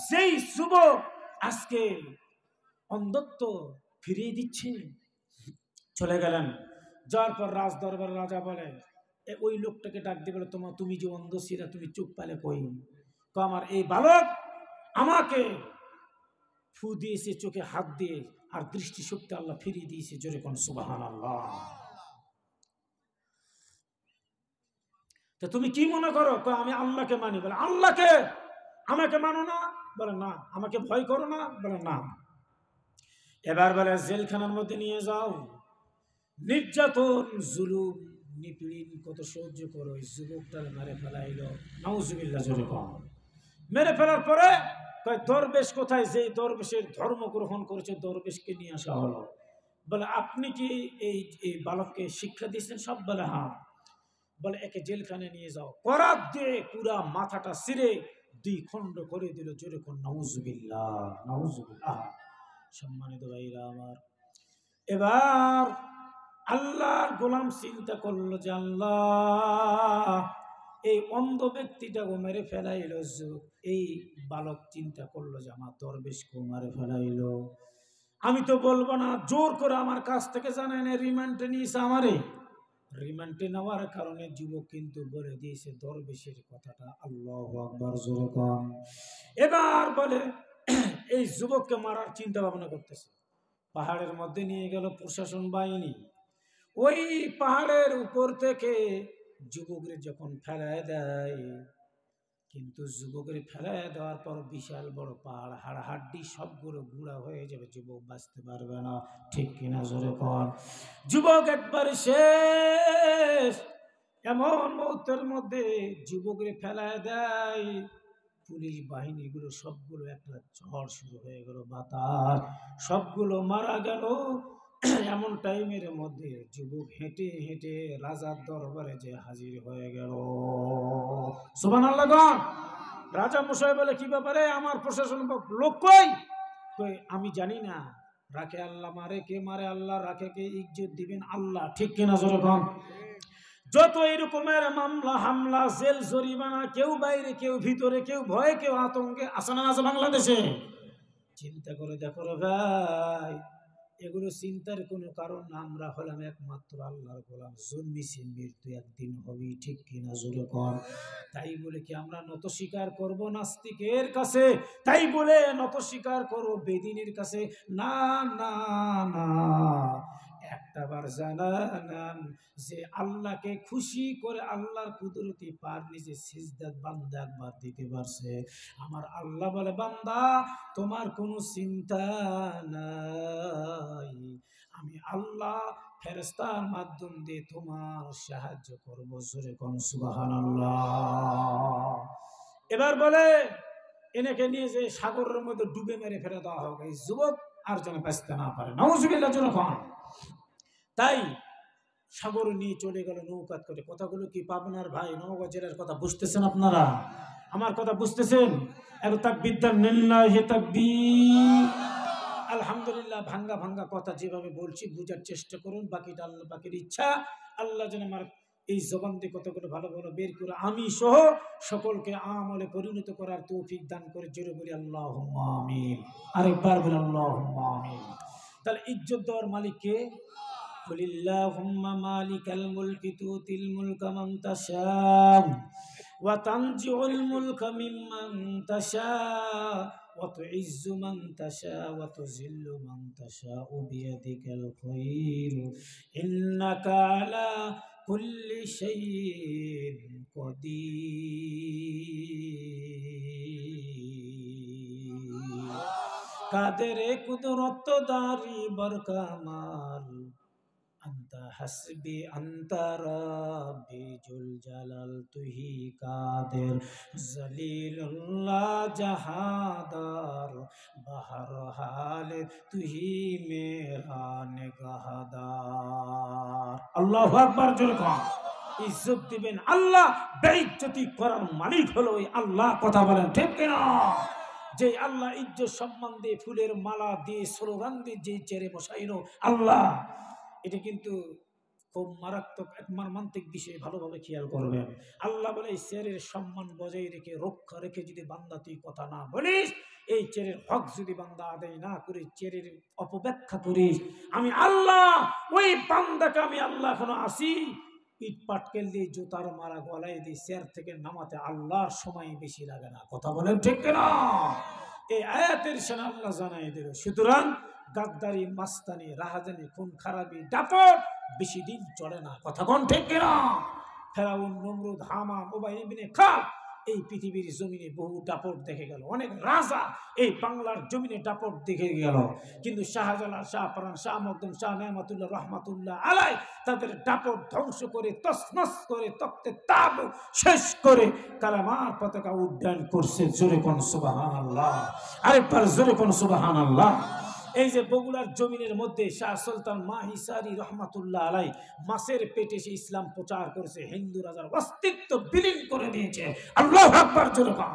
যেই যুবক আজকে অন্ধত্ব ফিরিয়ে দিচ্ছে। চলে গেলেন। যাওয়ার পর রাজ দরবার রাজা বলে, ওই লোকটাকে ডাক দিয়ে বলে, তুমি যে অন্ধ ছিল, তুমি চোখ পেলে কই? তো আমার এই বালক আমাকে ফু দিয়েছে চোখে হাত দিয়ে, আর দৃষ্টিশক্তি আল্লাহ ফিরিয়ে দিয়েছে। জোরে কোন সুবহানাল্লাহ। তো তুমি কি মনে করো? আমি আল্লাহকে মানি। বলে আল্লাহকে, আমাকে মানো না? বলে না। আমাকে ভয় করো না? বলে না। এবার বলে জেলখানার মধ্যে নিয়ে যাও, নির্যাতন জুলুম নিপীড়ন কত সহ্য করো, ওই যুবকটার মেরে ফেলাইল। নাউজুবিল্লাহ, জোরে কম। মেরে ফেলার পরে কয় দরবেশ কোথায়? যে দরবেশের ধর্ম গ্রহণ করেছে দরবেশকে নিয়ে আসা হলো। বলে আপনি কি এই বালককে শিক্ষা দিয়েছেন? সব বলে হ্যাঁ। বলে একে জেলখানে নিয়ে যাও, করাত দিয়ে পুরা মাথাটা ছিঁড়ে 2 খণ্ড করে দিল। জোরে কোন নাউজুবিল্লাহ, নাউজুবিল্লাহ। সম্মানিত ভাইরা আমার, এবার আল্লাহর গোলাম চিন্তা করলো যে আল্লাহ, এই অন্ধ ব্যক্তিটাকে মেরে ফেলাইল। এই বালক চিন্তা করলো যে আমার দরবেশকে মেরে ফেলাইল, আমি তো বলবো না, জোর করে আমার কাছ থেকে জানাই না, রিমান্ডে নিয়েছে আমারে। রিমান্ডে নেওয়ার কারণে যুবক কিন্তু বলে দিয়েছে দরবেশের কথাটা। আল্লাহু আকবার, জোরে কম। এবার বলে এই যুবককে মারার চিন্তা ভাবনা করতেছে। পাহাড়ের মধ্যে নিয়ে গেল প্রশাসন বাহিনী। ওই পাহাড়ের উপর থেকে যুবকের যখন ফেলায় দেয়, কিন্তু যুবকের ফেলায় দেওয়ার পর বিশাল বড় পাহাড়, হাড়হাড্ডি সবগুলো গুঁড়া হয়ে যাবে, যুবক বাঁচতে পারবে না। ঠিক কিনা জোরে কর। যুবক একবার শেষ। এমন মুহূর্তের মধ্যে যুবকের ফেলায় দেয়, পুলিশ বাহিনীগুলো সবগুলো একটা ঝড় শুরু হয়ে গেল, বাতাস, সবগুলো মারা গেল। এমন টাইমের মধ্যে যুবক হেঁটে হেঁটে রাজার দরবারে যে হাজির হয়ে গেল। সুবহানাল্লাহ গণ। রাজা মশাই বলে কি ব্যাপারে? আমার প্রশাসন লোক কই? আমি জানি না। রাখে আল্লাহ, মারে কে মারে আল্লাহ, রাখে কে, ইজ্জত দিবেন আল্লাহ। ঠিক কিনা জোরে কন। যত এরকমের মামলা হামলা, জেল জরিমানা, কেউ বাইরে কেউ ভিতরে, কেউ ভয়ে কেউ আতঙ্কে আছে না আছে বাংলাদেশে? চিন্তা করে দেখো রে ভাই, এগুলো চিন্তার কোনো কারণ না। আমরা হলাম একমাত্র আল্লাহর গোলাম, জন্মিছি, মৃত্যু একদিন হবেই। ঠিক কিনা জোরে কর। তাই বলে কি আমরা নত স্বীকার করবো নাস্তিকের কাছে? তাই বলে নত স্বীকার করবো বেদিনের কাছে? না না না। একটাবার জানান যে আল্লাহকে খুশি করে আল্লাহর কুদরতি পার নিজে সিজদাত বান্দা একবার দিতে পারছে। আমার আল্লাহ বলে বান্দা তোমার কোনো চিন্তা নাই, আমি আল্লাহ ফেরেশতার মাধ্যম দিয়ে তোমার সাহায্য করবো। জোরে কোন সুবহানাল্লাহ। এবার বলে এনেকে নিয়ে যে সাগরের মধ্যে ডুবে মেরে ফেলে দেওয়া হোক, এই যুবক আর যেন বাঁচতে না পারে। নাউজুবিল্লাহ জোরে কোন। তাই সাগরে নিয়ে চলে গেল নৌকাত করে। কথাগুলো কি পাবনার ভাই, নওগাঁ জেলার কথা বুঝতেছেন আপনারা? আমার কথা বুঝতেছেন? এত তাকবীর দেন, লিল্লাহি তাকবীর। আলহামদুলিল্লাহ। ভাঙ্গা ভাঙ্গা কথা যেভাবে বলছি বুঝার চেষ্টা করুন, বাকিটা আল্লাহ পাকের ইচ্ছা। আল্লাহ যেন আমার এই জবান দিয়ে কতগুলো ভালো ভালো বের করে আমি সহ সকলকে আমলে পরিণত করার তৌফিক দান করে। জোরে বলি আল্লাহুম্মা আমিন। আরেকবার বলি আল্লাহুম্মা আমিন। তাহলে ইজ্জত দেওয়ার মালিক কে? কুলিল্লাহুম্মা মালিকাল মুলকি তুতিল মুলকা মান তাশা ওয়া তানজিউল মুলকা মিম্মান তাশা ওয়া তুইজ্জু মান তাশা ওয়া তুযিল্লু মান তাশা বিয়াদিকাল খায়র ইন্নাকা আলা কুল্লি শাইইন কাদির। কাদেরে কুদরত দারি বরকামাল আন্তা হাসবি আন্তা রাব্বি জুল জালাল তুহি কাদের জলিলুল্লাহ জাহাদার বাহার হালে তুহি মেরা নিগাহদার। আল্লাহু আকবার জোরে কোন। ইজ্জত দিবেন আল্লাহ, বেইজ্জতি করার মালিক হলো ওই আল্লাহ। কথা বলেন ঠিক কিনা? যে আল্লাহ ইজ্জত সম্মান দিয়ে ফুলের মালা দিয়ে স্লোগান দিয়ে যে চেয়ারে বসাইল আল্লাহ, এটা কিন্তু খুব মারাত্মক এক মর্মান্তিক বিষয়। ভালোভাবে খেয়াল করবেন। আল্লাহ বলে এই চেয়ারের সম্মান বজায় রেখে রক্ষা রেখে যদি বান্দা তুই কথা না বলিস, এই চেয়ারের হক যদি বান্দা আদায় না করে চেয়ারের অপব্যাখ্যা করিস, আমি আল্লাহ ওই বান্দাকে আমি আল্লাহ এখনো আসি ইট পাটকেল দিয়ে জুতার মারা গলায় দিয়ে চেয়ার থেকে নামাতে আল্লাহর সময় বেশি লাগে না। কথা বলেন ঠিক না? এই আয়াতের সেনা আল্লাহ জানাই দিল। সুতরাং গাদ্দারি, মাস্তানি, রাহাজানি, খুন খারাপি, দাপট বেশি দিন চলে না। কথা কোন ঠিক কিনা? ফেরাউন, নমরুদ, হামান, উবাই ইবনে খালদ এই পৃথিবীর জমিনে বহু দাপট দেখে গেল, অনেক রাজা এই বাংলার জমিনে দাপট দেখে গেল, কিন্তু শাহজালাল, শাহপরান, শাহ মখদুম, শাহ নেয়ামতুল্লাহ রহমাতুল্লাহ আলাই তাদের দাপট ধ্বংস করে তছনছ করে তক্তে তাব শেষ করে কালেমার পতাকা উড্ডয়ন করছে। জোরে কোন সুবহানাল্লাহ, আরেকবার জোরে কোন সুবহানাল্লাহ। এই যে বগুড়ার জমিনের মধ্যে শাহ সুলতান মাহিসারি রহমাতুল্লাহ আলাই মাছের পেটে সে ইসলাম প্রচার করেছে, হিন্দু রাজার অস্তিত্ব বিলীন করে দিয়েছে। আল্লাহু আকবার জোরে বল।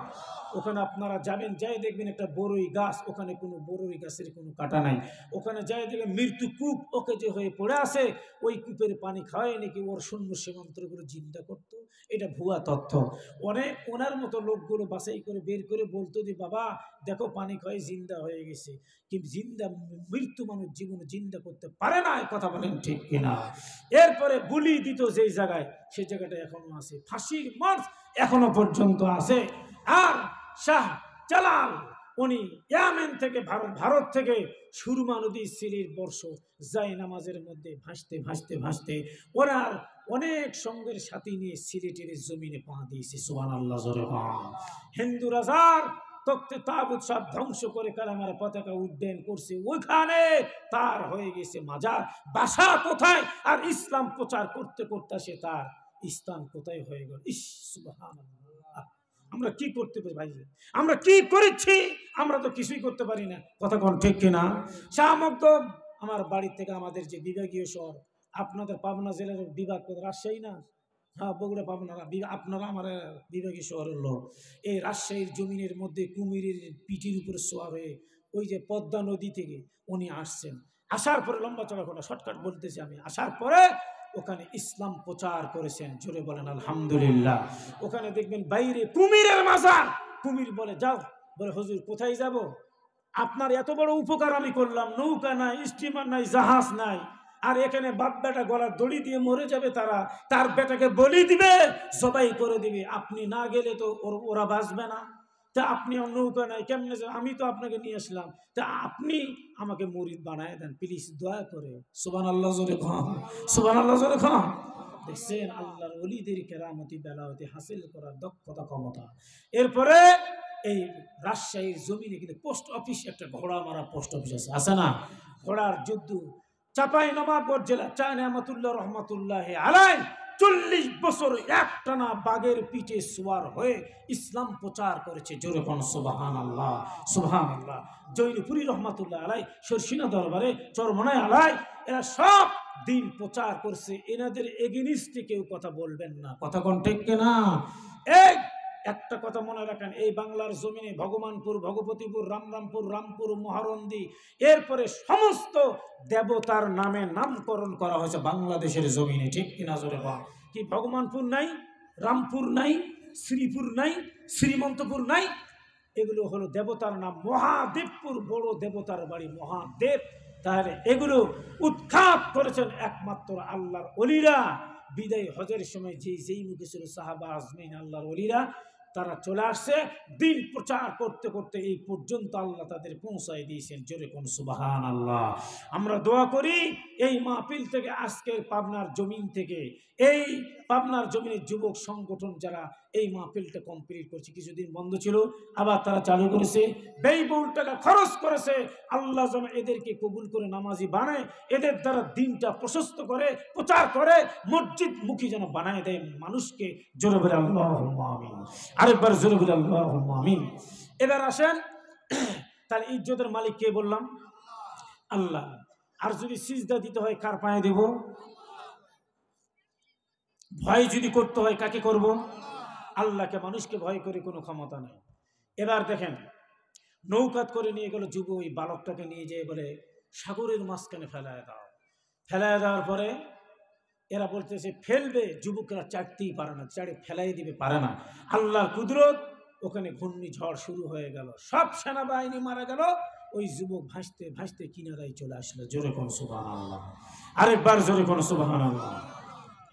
ওখানে আপনারা যাবেন, যাই দেখবেন একটা বড়ই গাছ, ওখানে কোনো বড়ই গাছের কোনো কাটা নাই। ওখানে যাই দেখবেন মৃত্যু কূপ, ওকে যে হয়ে পড়ে আছে, ওই কূপের পানি খাওয়ায় নাকি ওর শূন্য সীমান্ত করে জিন্দা করতো। এটা ভুয়া তথ্য। ওনার মতো লোকগুলো বাছাই করে বের করে বলতো যে বাবা দেখো পানি খাওয়াই জিন্দা হয়ে গেছে, কিন্তু জিন্দা মৃত্যু মানুষ জীবনে জিন্দা করতে পারে না। কথা বলেন ঠিক কিনা? এরপরে গুলি দিত যেই জায়গায়, সেই জায়গাটা এখনো আছে, ফাঁসির মার্চ এখনো পর্যন্ত আছে। আর শাহ জালাল উনি ইয়ামেন থেকে ভারত থেকে সুরমা নদীর সিলের বর্ষ যাই নামাজের মধ্যে ভাসতে ভাসতে ভাসতে ওনার অনেক সঙ্গের সাথী নিয়ে সিলেটের জমিনে পা দিয়েছে। সুবহানাল্লাহ জোরে বল। হিন্দু রাজার তক্তে তাগুত সব ধ্বংস করে কালেমার পতাকা উড্ডয়ন করছে, ওইখানে তার হয়ে গেছে মাজার। বাসা কোথায়? আর ইসলাম প্রচার করতে করতে সে তার স্থান কোথায় হয়ে গেল। ইস সুবহানাল্লাহ। আমরা কি করতে পারি ভাই? আমরা কি করেছি? আমরা তো কিছুই করতে পারি না। কথা কোন ঠিক কিনা? শাহ মখদুম আমার বাড়ি থেকে আমাদের যে বিভাগীয় শহর, আপনাদের পাবনা জেলার বিভাগ রাজশাহী না? হ্যাঁ, বগুড়া, পাবনা। আপনারা আমার বিভাগীয় শহরের লোক। এই রাজশাহীর জমিনের মধ্যে কুমিরের পিঠির উপরে শোয়া হয়ে ওই যে পদ্মা নদী থেকে উনি আসছেন। আসার পরে লম্বা চড়া কথা শর্টকাট বলতেছি আমি, আসার পরে ওখানে ইসলাম প্রচার করেছেন। জোরে বলেন আলহামদুলিল্লাহ। ওখানে দেখবেন বাইরে কুমিরের মাজার। কুমির বলে যাও, বলে হুজুর কোথায় যাব? আপনার এত বড় উপকার আমি করলাম, নৌকা নাই, স্টিমার নাই, জাহাজ নাই, আর এখানে বাপ বেটা গলার দড়ি দিয়ে মরে যাবে, তার বেটাকে বলি দিবে, সবাই করে দিবে, আপনি না গেলে তো ওরা বাঁচবে না। তা আপনি নৌকা নাই কেমনে? আমি তো আপনাকে নিয়ে আসলাম, তা আপনি আমাকে মুরিদ বানায় দেন প্লিজ, দয়া করে। সুবহানাল্লাহ জোরে খান, সুবহানাল্লাহ জোরে খান। দেখছেন আল্লাহর ওলিদের কেরামতি বেলাওয়াতি হাসিল করার দক্ষতা, ক্ষমতা। এরপরে এই রাজশাহীর জমিনে কিন্তু পোস্ট অফিস, একটা ঘোড়া মারা পোস্ট অফিস আছে না? ঘোড়ার যুদ্ধ। চাপাই নবাবগঞ্জ জেলা শাহ নেয়ামতুল্লাহ রহমাতুল্লাহ আলাই 40 বছর একটানা বাঘের পিঠে সওয়ার হয়ে ইসলাম প্রচার করেছে। জোরে কোন সুবহানাল্লাহ, সুবহানাল্লাহ। জৈনপুরী রহমাতুল্লাহ আলাই, শর্ষিনা দরবারে চরমনায় আলাই, এরা সব দিন প্রচার করছে। এনাদের এগেনিস্টে কেউ কথা বলবেন না। কথা কোন ঠিক কিনা? এই একটা কথা মনে রাখেন, এই বাংলার জমিনে ভগবানপুর, ভগবতীপুর, রামরামপুর, রামপুর, মহারন্দি, এরপরে সমস্ত দেবতার নামে নামকরণ করা হয়েছে বাংলাদেশের জমিনে। ঠিক কিনা জোরে বল? কি ভগবানপুর নাই, রামপুর নাই, শ্রীপুর নাই, শ্রীমন্তপুর নাই? এগুলো হলো দেবতার নাম। মহাদেবপুর বড় দেবতার বাড়ি, মহাদেব। তাহলে এগুলো উৎখাত করেছেন একমাত্র আল্লাহর ওলিরা। বিদায় হজের সময় যেই মুখে ছিল সাহাবা আজমিন আল্লাহর ওলিরা, তারা চলে আসছে দিন প্রচার করতে করতে এই পর্যন্ত আল্লাহ তাদের পৌঁছায় দিয়েছেন। জোরে কোন সুবহানাল্লাহ। আমরা দোয়া করি এই মাহফিল থেকে, আজকের পাবনার জমিন থেকে, এই পাবনার জমিনের যুবক সংগঠন যারা এই মাহফিলটা কমপ্লিট করছে, কিছুদিন বন্ধ ছিল, আবার তারা চালু করেছে, ব্যয়বহুল টাকা খরচ করেছে, আল্লাহ যেন এদেরকে কবুল করে নামাজি বানায়, এদের দ্বারা দিনটা প্রশস্ত করে, প্রচার করে, মসজিদ মুখী যেন বানায় দেয় মানুষকে। জোরে বলে আল্লাহুম্মা আমিন। আরেকবার জোরে বলে আল্লাহুম্মা আমিন। এবার আসেন, তাহলে ইজ্জতের মালিক কে বললাম? আল্লাহ। আর যদি সিজদা দিতে হয় কার পায়ে দেব? ভয় যদি করতে হয় কাকে করব? আল্লাহকে। মানুষকে ভয় করে কোনো ক্ষমতা নেই। এবার দেখেন, নৌকাত করে নিয়ে গেল যুব, ওই বালকটাকে নিয়ে যেয়ে বলে সাগরের মাঝখানে ফেলায় দাও। ফেলায় দেওয়ার পরে এরা বলতেছে ফেলবে, যুবকরা চাটতেই পারে না, চাড়ে ফেলাই দিবে, পারে না। আল্লাহর কুদরত, ওখানে ঘূর্ণিঝড় শুরু হয়ে গেল, সব সেনাবাহিনী মারা গেল, ওই যুবক ভাসতে ভাসতে কিনারায় চলে আসলো। জোরে কোন সুবহানাল্লাহ। আরেকবার জোরে কোন সুবহানাল্লাহ।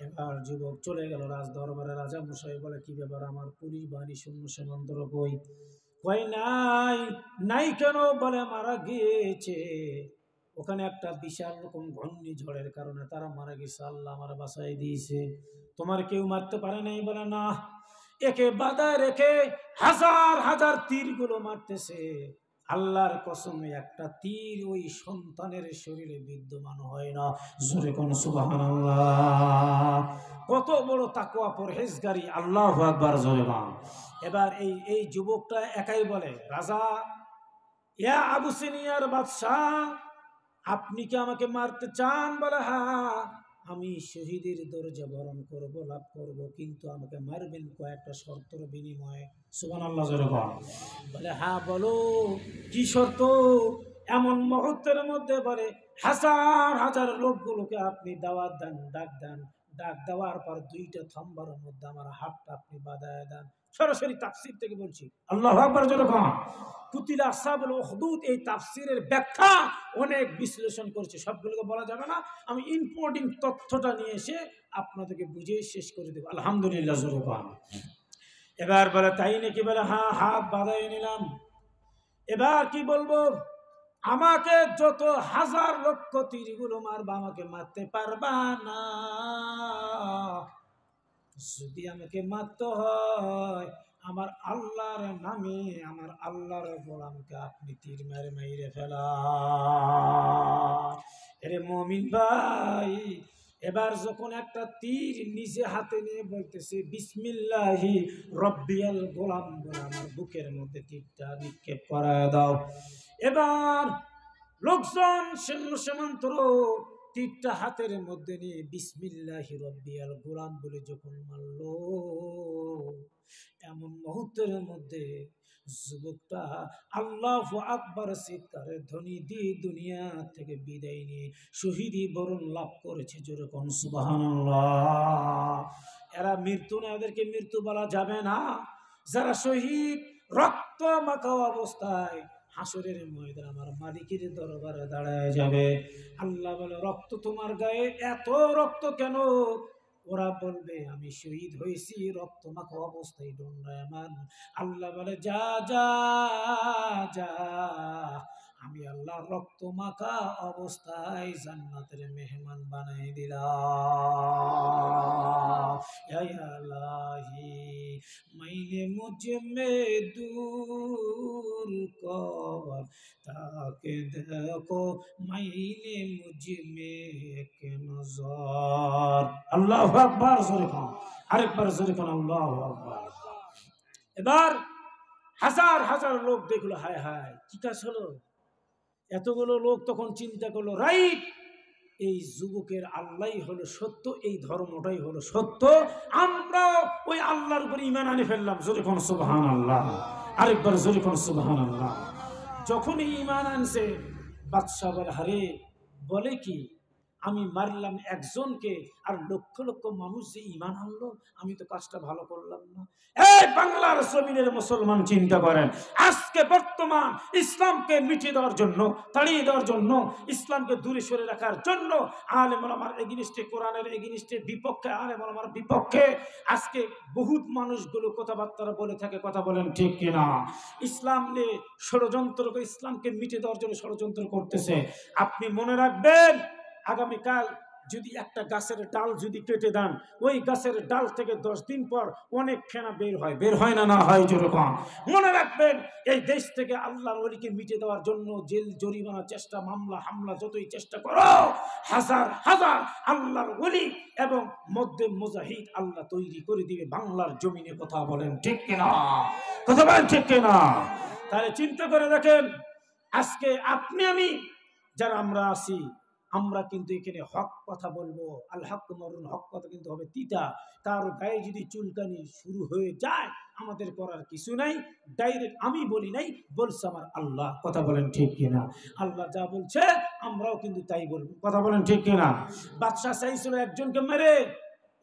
এবার যুবক চলে গেল রাজ দরবারে। রাজা মশাই বলে কি ব্যাপার, আমার পুলিশ বাহিনী সৈন্য সামন্তর কই? কই নাই। নাই কেন? বলে মারা গিয়েছে। ওখানে একটা বিশাল রকম ঘূর্ণিঝড়ের কারণে তারা মারা গেছে, আল্লাহ আমার বাসায় দিয়েছে, তোমার কেউ মারতে পারে নাই? বলে না। একে বাধায় রেখে হাজার হাজার তীরগুলো মারতেছে। আল্লাহর কসমে একটা তীর ওই সন্তানের শরীরে বিদ্যমান হয় না। জোরে কোন সুবহানাল্লাহ। কত বড় তাকওয়া পরহেজগারি, আল্লাহু আকবার, জোরে বল। এবার এই যুবকটা একাই বলে, রাজা, ইয়া আবু সিনিয়ার বাদশাহ, আপনি কি আমাকে মারতে চান? বলে হ্যাঁ, আমি শহীদের দরজা বরণ করব, লাভ করব, কিন্তু আমাকে মারবেন কয়েকটা শর্তের বিনিময়ে। সুবহানাল্লাহ, জোরে বল। বলে হ্যাঁ বলো, কি শর্ত? এমন মুহূর্তের মধ্যে বলে, হাজার হাজার লোকগুলোকে আপনি দাওয়াত দেন, ডাক দেন, ডাক দেওয়ার পর দুইটা থাম্বার মধ্যে আমার হাতটা আপনি বাঁধায় দেন। সরাসরি তাফসীর থেকে বলছি, আল্লাহু আকবার, জোরে বল। কুতিলা আসহাবুল উখদুদ, এই তাফসীরের ব্যাখ্যা অনেক বিশ্লেষণ করছে, সবগুলোকে বলা যাবে না। আমি ইম্পর্টেন্ট তথ্যটা নিয়ে এসে আপনাদেরকে বুঝিয়ে শেষ করে দেব। আলহামদুলিল্লাহ, জোরে বল। এবার বলে তাই নাকি? বলে হ্যাঁ, হাত বাঁধাই নিলাম। এবার কি বলবো? আমাকে যত হাজার লক্ষ তীরগুলো মারবা, আমাকে মারতে পারবা না। যদি আমাকে মারতে হয়, আমার আল্লাহর নামে, আমার আল্লাহর গোলামকে আপনি তীর মেরে মেরে ফেলা। আরে মুমিন ভাই, এবার যখন একটা তীর নিজে হাতে নিয়ে বলতেছে বিসমিল্লাহি রব্বিয়াল গোলাম বলে আমার বুকের মধ্যে তীরটা নিক্ষেপ করায় দাও। এবার লোকজন সৈন্য সামন্ত তীরটা হাতের মধ্যে নিয়ে বিসমিল্লাহি রব্বিয়াল গোলাম বলে যখন মারল, এমন মুহূর্তের মধ্যে যুবকটা আল্লাহু আকবার চিৎকারের ধ্বনি দিয়ে দুনিয়া থেকে বিদায় নিয়ে শহীদি বরণ লাভ করেছে। জোরে কোন সুবহানাল্লাহ। এরা মৃত্যু না, এদেরকে মৃত্যু বলা যাবে না। যারা শহীদ রক্ত মাখা অবস্থায় হাসরের ময়দানে আমার মালিকের দরবারে দাঁড়ায় যাবে, আল্লাহ বলে, রক্ত তোমার গায়ে এত রক্ত কেন? ওরা বলবে, আমি শহীদ হয়েছি রক্ত মাখা অবস্থায় দণ্ডায়মান। আল্লাহ বলে, যা যা যা, আমি আল্লাহ রক্ত মাখা অবস্থায় জান্নাতের মেহমান বানাই দিলাম। ইয়া ইলাহি মাইনে মুঝে মে দূর কর, তাকে দেখো মাইনে মুঝে মে এক নজর। আল্লাহু আকবার, জোরে কোন, আরেকবার জোরে কোন, আল্লাহু আকবার। এবার হাজার হাজার লোক দেখলো, হায় হায় কি কাজ হলো? এতগুলো লোক তখন চিন্তা করলো, রাইট, এই যুবকের আল্লাহই হলো সত্য, এই ধর্মটাই হলো সত্য, আমরা ওই আল্লাহর উপর ঈমান আনে ফেললাম। জোরে কোন সুবহানাল্লাহ, আরেকবার জোরে কোন সুবহানাল্লাহ। যখন ঈমান আনছে, বাদশা বলে, হারে, বলে কি, আমি মারলাম একজনকে আর লক্ষ লক্ষ মানুষ যে ঈমান আনলো, আমি তো কাজটা ভালো করলাম না। এই বাংলার জমিনের মুসলমান চিন্তা করেন, আজকে বর্তমান ইসলামকে মিটিয়ে দেওয়ার জন্য, তাড়িয়ে দেওয়ার জন্য, ইসলামকে দূরে সরে রাখার জন্য আলেম ওলামার এগেইনস্টে, কোরআনের এগেইনস্টে, বিপক্ষে, আলেম ওলামার বিপক্ষে আজকে বহুত মানুষগুলো কথাবার্তা বলে থাকে। কথা বলেন ঠিক কিনা? ইসলাম নিয়ে ষড়যন্ত্র করে, ইসলামকে মিটিয়ে দেওয়ার জন্য ষড়যন্ত্র করতেছে। আপনি মনে রাখবেন, আগামীকাল যদি একটা গাছের ডাল যদি কেটে দেন, ওই গাছের ডাল থেকে 10 দিন পর অনেক ফেনা বের হয়, বের হয় না? না হয়? যেরকম মনে রাখবেন, এই দেশ থেকে আল্লাহর ওলিকে মিটে দেওয়ার জন্য জেল জরিমানা, চেষ্টা, মামলা হামলা যতই চেষ্টা করো, হাজার হাজার আল্লাহর ওলি এবং মধ্যে মুজাহিদ আল্লাহ তৈরি করে দিবে বাংলার জমিনে। কথা বলেন ঠিক কিনা? কথা বলেন ঠিক কিনা? তাহলে চিন্তা করে দেখেন, আজকে আপনি আমি যারা আমরা আছি, আমরা কিন্তু এখানে হক কথা বলবো। আল হক মরুন, হক কথা কিন্তু হবে তিতা। তার গায়ে যদি চুলকানি শুরু হয়ে যায়, আমাদের করার কিছু নাই। ডাইরেক্ট আমি বলি নাই, বলছে আমার আল্লাহ। কথা বলেন ঠিক কিনা? আল্লাহ যা বলছে আমরাও কিন্তু তাই বলবো। কথা বলেন ঠিক কিনা? বাদশাহ চাইছিল একজনকে মেরে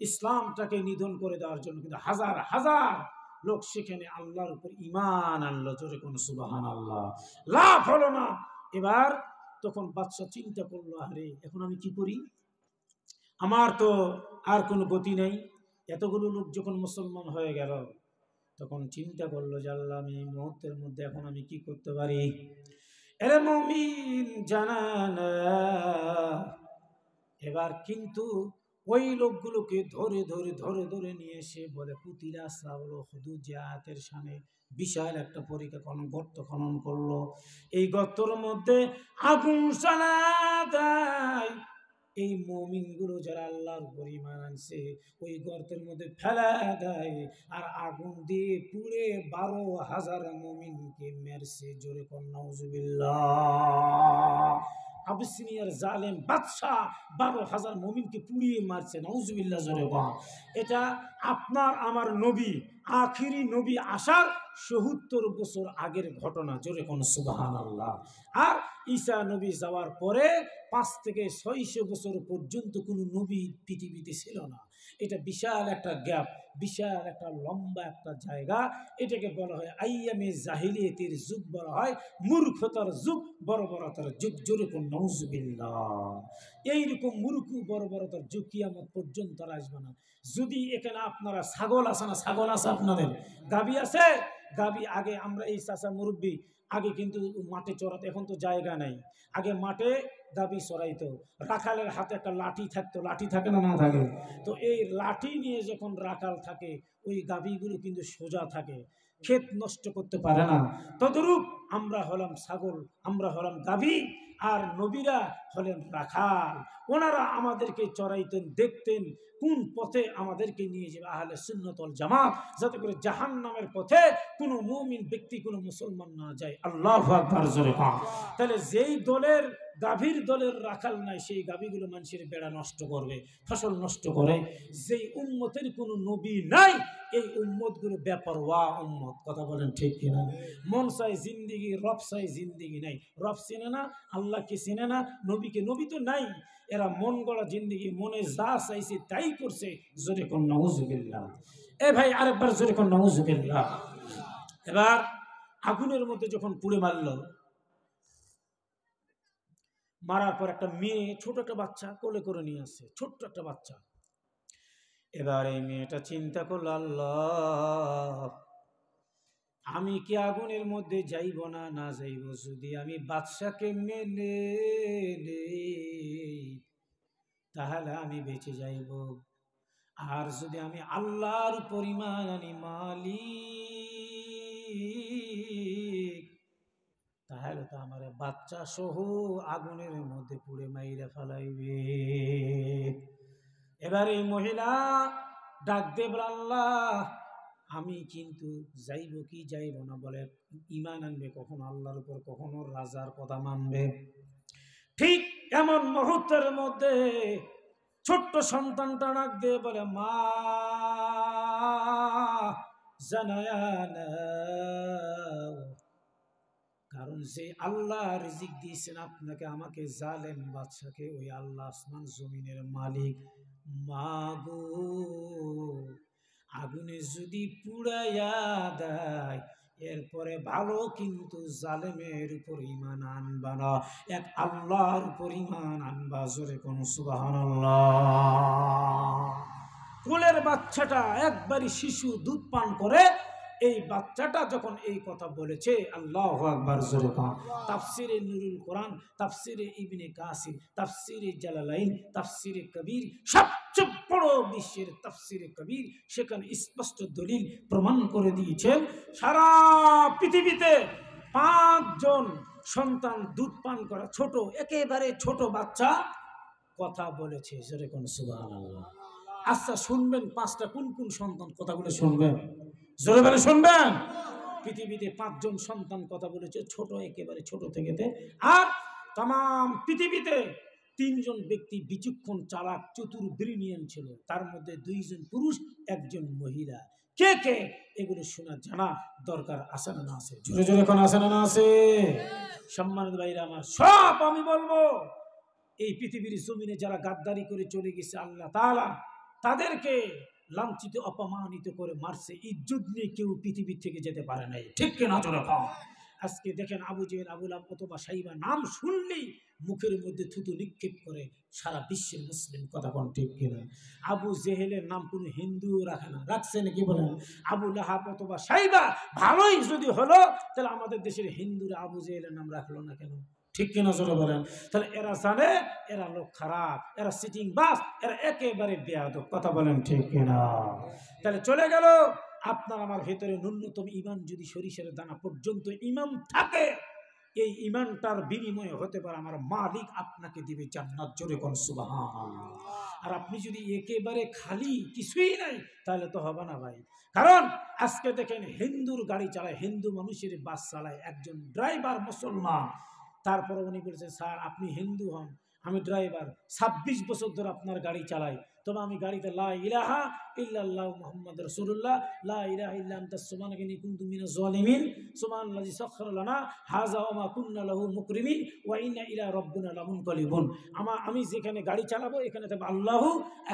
ইসলামটাকে নিধন করে দেওয়ার জন্য, কিন্তু হাজার হাজার লোক সেখানে আল্লাহর উপর ঈমান আনলো। জোরে কোন সুবহানাল্লাহ। লাভ হলো না। এবার তখন বাদশা চিন্তা করলো, আরে এখন আমি কি করি? আমার তো আর কোনো গতি নেই। এতগুলো লোক যখন মুসলমান হয়ে গেল, তখন চিন্তা করলো যে আল্লাহ, আমি এই মুহূর্তের মধ্যে এখন আমি কি করতে পারি? এরে মুমিন জানা না। এবার কিন্তু ওই লোকগুলোকে ধরে ধরে ধরে ধরে নিয়ে এসে বলে কুতিলা সাবল হুদুদ জাতের সামনে বিশাল একটা পরীক্ষা গর্ত খনন করলো। এই গর্তর মধ্যে আগুন জ্বালা দেয়। এই মুমিনগুলো যারা আল্লাহর উপর ঈমান আনছে ওই গর্তের মধ্যে ফেলা দেয়, আর আগুন দিয়ে পুড়ে 12,000 মুমিনকে মেরছে। জোরে কোন নাউজুবিল্লাহ। আবিসিনিয়ার জালেম বাদশাহ 12,000 মুমিনকে পুড়িয়ে মারছে। নাউজুবিল্লাহ জোরে কোন। এটা আপনার আমার নবী, আখিরি নবী আসার ৭০ বছর আগের ঘটনা। জোরে কোন সুবহানাল্লাহ। আর ঈসা নবী যাওয়ার পরে 5 থেকে 600 বছর পর্যন্ত কোনো নবী পৃথিবীতে ছিল না। এটা বিশাল একটা গ্যাপ, বিশাল একটা লম্বা একটা জায়গা। এটাকে বলা হয় আইয়ামে জাহিলিয়াতের যুগ, বলা হয় মূর্খতার যুগ, বর্বরতার যুগ। জোরে কোন নাউজুবিল্লাহ। এইরকম মূর্খ বর্বরতার যুগ কিয়ামত পর্যন্ত আর আসবে না। যদি এখানে আপনারা ছাগল আছে না, ছাগল আছে আপনাদের, গাভী আছে, গাভী আগে আমরা এই চাচা মুরব্বী আগে কিন্তু মাঠে চড়াতো, এখন তো জায়গা নাই। আগে মাঠে গাভী চড়াইতো, রাখালের হাতে একটা লাঠি থাকতো, লাঠি থাকে না, না থাকে? তো এই লাঠি নিয়ে যখন রাখাল থাকে ওই গাভীগুলো কিন্তু সোজা থাকে, ক্ষেত নষ্ট করতে পারে না। তদরূপ আমরা হলাম ছাগল, আমরা হলাম গাভী, আর নবীরা হলেন রাখাল। ওনারা আমাদেরকে চড়াইতেন, দেখতেন কোন পথে আমাদেরকে নিয়ে যাবে আহলে সুন্নাত ওয়াল জামাত, যাতে করে জাহান্নামের পথে কোনো মুমিন ব্যক্তি, কোনো মুসলমান না যায়। আল্লাহু আকবার জোরে বল। তাহলে যেই দলের গাভীর দলের রাখাল নাই, সেই গাভীগুলো মানুষের বেড়া নষ্ট করবে, ফসল নষ্ট করে। যেই উম্মতের কোনো নবী নাই, এই উম্মতগুলো বেপরোয়া উম্মত। কথা বলেন ঠিক কিনা? মন চাই জিন্দিগি, রব চাই জিন্দিগি নাই। রব চিনে না, আল্লাহকে চিনে না, নবীকে, নবী তো নাই। এরা মন গড়া জিন্দিগি, মনে যা চাইছে তাই করছে। জোরে কোন নাউজুবিল্লাহ। এ ভাই আরেকবার জোরে কোন নাউজুবিল্লাহ। এবার আগুনের মধ্যে যখন পুড়ে মারলো, মারার পর একটা মেয়ে, ছোট একটা বাচ্চা কোলে করে নিয়ে আসছে, ছোট্ট একটা বাচ্চা। এবার এই মেয়েটা চিন্তা করলো, আল্লাহ আমি কি আগুনের মধ্যে যাইব না, না যাইব? যদি আমি বাদশাকে মেনে নেই তাহলে আমি বেঁচে যাইব, আর যদি আমি আল্লাহর উপর ঈমান আনি মালিক, তাহলে তো আমার বাচ্চা সহ আগুনের মধ্যে পুড়ে মাইরা ফেলাইবে। এবার এই মহিলা ডাক দেব, আল্লাহ আমি কিন্তু যাইব কি যাইব না? বলে ঈমান আনবে কখনো আল্লাহর উপর, কখনো রাজার কথা মানবে। ঠিক এমন মুহূর্তের মধ্যে ছোট্ট সন্তানটা ডাক দিয়ে বলে, মা জানায়া নাও, কারণ যে আল্লাহ রিজিক দিয়েছেন আপনাকে, আমাকে, জালেম বাদশাকে, ওই আল্লাহ আসমান জমিনের মালিক। মাগো আগুনে যদি পুড়াইয়া দেয়, এরপরে ভালো কিন্তু জালেমের উপর ঈমান আনবা না, এক আল্লাহর উপর ঈমান আনবা। জোরে কোন সুবহানাল্লাহ। কোলের বাচ্চাটা একবারই শিশু, দুধ পান করে। এই বাচ্চাটা যখন এই কথা বলেছে, আল্লাহু আকবার জোরে কোন। তাফসিরে নুরুল কোরআন, তাফসিরে ইবনে কাসির, তাফসিরে জালালাইন, তাফসিরে কবির, সবচেয়ে বড় বিশ্বের তাফসিরে কবির, সেখানে স্পষ্ট দলিল প্রমাণ করে দিয়েছেন সারা পৃথিবীতে 5 জন সন্তান দুধ পান করা, ছোট, একেবারে ছোট বাচ্চা কথা বলেছে। জোরে কোন সুবহানাল্লাহ। আচ্ছা শুনবেন 5টা কোন কোন সন্তান কথাগুলো শুনবেন? জোরে বলে শুনবেন। পৃথিবীতে 5 জন সন্তান কথা বলেছে, ছোট, একেবারে ছোট থেকে। আর তাম পৃথিবীতে 3 জন ব্যক্তি বিচক্ষণ, চালাক, চতুর, ব্রিলিয়ান্ট ছিল। তার মধ্যে 2 জন পুরুষ, 1 জন মহিলা। কে কে? এগুলো শোনা জানা দরকার আছে না, না আছে? জোরে জোরে কোন আছে না, না আছে? সম্মানিত ভাইরা আমার, সব আমি বলবো। এই পৃথিবীর জমিনে যারা গাদ্দারি করে চলে গেছে, আল্লাহ তাআলা তাদেরকে লাঞ্ছিত, অপমানিত করে মারছে। ইজ্জত নিয়ে কেউ পৃথিবী থেকে যেতে পারে নাই। ঠিক কিনা জোরে বল। আজকে দেখেন আবু জেহেল, আবু লাহাব অথবা সাইবা নাম শুনলেই মুখের মধ্যে থুতু নিক্ষেপ করে সারা বিশ্বের মুসলিম, কথা কোন ঠিক কিনা? আবু জেহেলের নাম কোনো হিন্দুও রাখে না, রাখছে নাকি বলেন? আবু লাহাব অথবা সাইবা ভালোই যদি হলো, তাহলে আমাদের দেশের হিন্দুরা আবু জেহেলের নাম রাখলো না কেন? ঠিক কিনা জোরে বলেন? তাহলে এরা জানে এরা লোক খারাপ, এরা সিটিং বাস, এরা একেবারে বেয়াদব, কথা বলেন ঠিক কিনা? তাহলে চলে গেল আপনার আমার ভেতরে ন্যূনতম ইমান যদি সরিষার দানা পর্যন্ত ইমান থাকে, এই ইমানটার বিনিময়ে হতে পারে আমার মালিক আপনাকে দিবে জান্নাত, জোরে কোন সুবহানাল্লাহ। আর আপনি যদি একেবারে খালি কিছুই নাই, তাহলে তো হবে না ভাই। কারণ আজকে দেখেন হিন্দুর গাড়ি চালায়, হিন্দু মানুষের বাস চালায় একজন ড্রাইভার মুসলমান, তারপরে উনি বলছেন স্যার আপনি হিন্দু হন, আমি ড্রাইভার, 26 বছর ধরে আপনার গাড়ি চালাই, তবে আমি গাড়িতে লা ইলাহা ইল্লাল্লাহু মুহাম্মাদুর রাসূলুল্লাহ লা ইলাহা ইল্লা আনতা সুবহানাকা ইন্নী কুনতু মিনাজ জালিমিন সুবহানাল্লাযী সাখখারা লানা হাযা ওয়া মা কুন্না লাহু মুকরিমিন ওয়া ইন্না ইলা রাব্বিনা লামুনকালিবুন। আমি যেখানে গাড়ি চালাবো এখানে থাকবে আল্লাহ,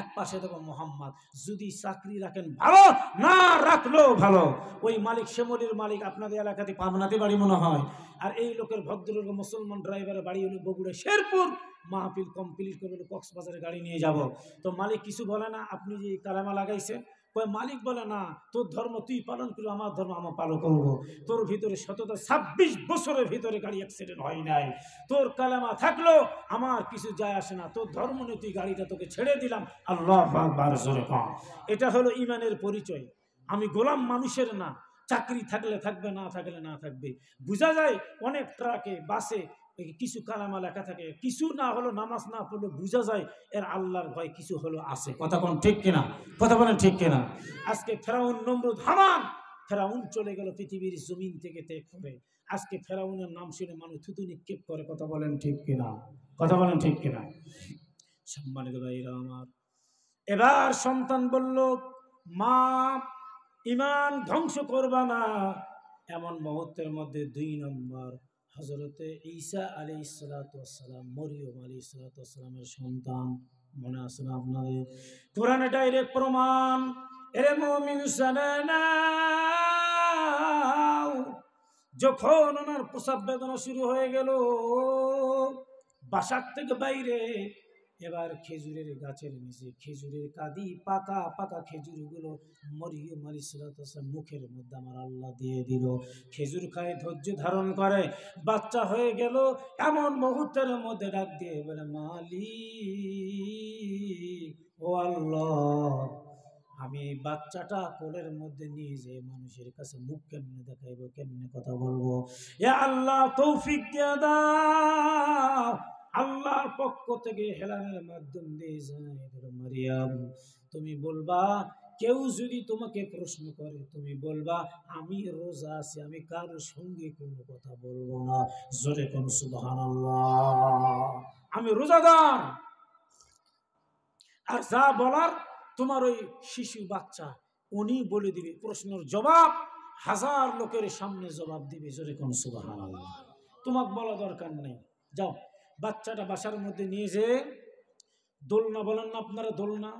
এক পাশে থাকবে মুহাম্মদ। যদি চাকরি রাখেন ভালো, না রাখলেও ভালো। ওই মালিক শ্যামলীর মালিক আপনাদের এলাকাতে পাবনাতে বাড়ি মনে হয়, আর এই লোকের ভদ্রলোক মুসলমান ড্রাইভারের বাড়ি হলো বগুড়া শেরপুর। মাহফিল কমপ্লিট করে কক্সবাজারে গাড়ি নিয়ে যাব, তো মালিক কিছু বলে না, আপনি যে কালামা লাগাইছেন? মালিক বলে না, তোর ধর্ম তুই পালন করবি, আমার ধর্ম আমার পালন করবো। তোর ভিতরে সততা, 26 বছরের ভিতরে গাড়ি অ্যাক্সিডেন্ট হয় নাই, তোর কালামা থাকলো আমার কিছু যায় আসে না, তোর ধর্ম নিয়ে তুই গাড়িটা তোকে ছেড়ে দিলাম। আল্লাহু আকবার, জোরে কও। এটা হলো ইমানের পরিচয়। আমি গোলাম মানুষের না, চাকরি থাকলে থাকবে, না থাকলে না থাকবে। বোঝা যায় অনেক ট্রাকে বাসে কিছু কালামা লেখা থাকে, কিছু না হলো নামাজ না পড়লে বোঝা যায় এর আল্লাহর ভয় কিছু হলো আছে, কথা কোন ঠিক কিনা? কথা বলেন ঠিক কিনা? আজকে ফেরাউন, নমরুদ, হামান, ফেরাউন চলে গেল পৃথিবীর জমিন থেকে ত্যাগ করে। আজকে ফেরাউনের নাম শুনে মানুষ থুতু নিক্ষেপ করে, কথা বলেন ঠিক কিনা? কথা বলেন ঠিক কিনা? সম্মানিত ভাইরা আমার, এবার সন্তান বলল মা ইমান ধ্বংস করবা না। এমন মুহূর্তের মধ্যে 2 নম্বর হযরতে ঈসা আলাইহিস সালাতু ওয়াস সালাম, মরিয়ম আলাইহিস সালাতু ওয়াস সালামের সন্তান, মনে আছে না আপনাদের? কোরআনে ডাইরেক্ট প্রমাণ। এরে মুমিন শুনে নাও, যখন ওনার প্রসব বেদনা শুরু হয়ে গেল বাসার থেকে বাইরে, এবার খেজুরের গাছের নিচে খেজুরের কাঁদি, পাকা পাকা খেজুরগুলো মরিয়ম আলাইহিস সালাতু ওয়াস সালাম মুখের মধ্যে আমার আল্লাহ দিয়ে দিল। খেজুর খায়, ধৈর্য ধারণ করে, বাচ্চা হয়ে গেল। এমন মুহূর্তের মধ্যে ডাক দিয়ে বলে মালিক ও আল্লাহ, আমি বাচ্চাটা কোলের মধ্যে নিয়ে যে মানুষের কাছে মুখ কেমনে দেখাইব, কেমনে কথা বলবো, এ আল্লাহ তৌফিক দিয়ে দাও। আল্লাহর পক্ষ থেকে হেলানের মাধ্যম দিয়ে যায়, মারিয়াম তুমি বলবা, কেউ যদি তোমাকে প্রশ্ন করে তুমি বলবা আমি রোজা আছি, আমি কারোর সঙ্গে কোনো কথা বলবো না, জোরে কোন সুবহানাল্লাহ, আমি রোজাদার। আর যা বলার তোমার ওই শিশু বাচ্চা উনি বলে দিবে, প্রশ্নের জবাব 1000 লোকের সামনে জবাব দিবে, জোরে কোন সুবহানাল্লাহ। তোমাকে বলা দরকার নেই, যাও। বাচ্চাটা বাসার মধ্যে নিয়ে যে দোলনা, বলেন না আপনারা দোলনা,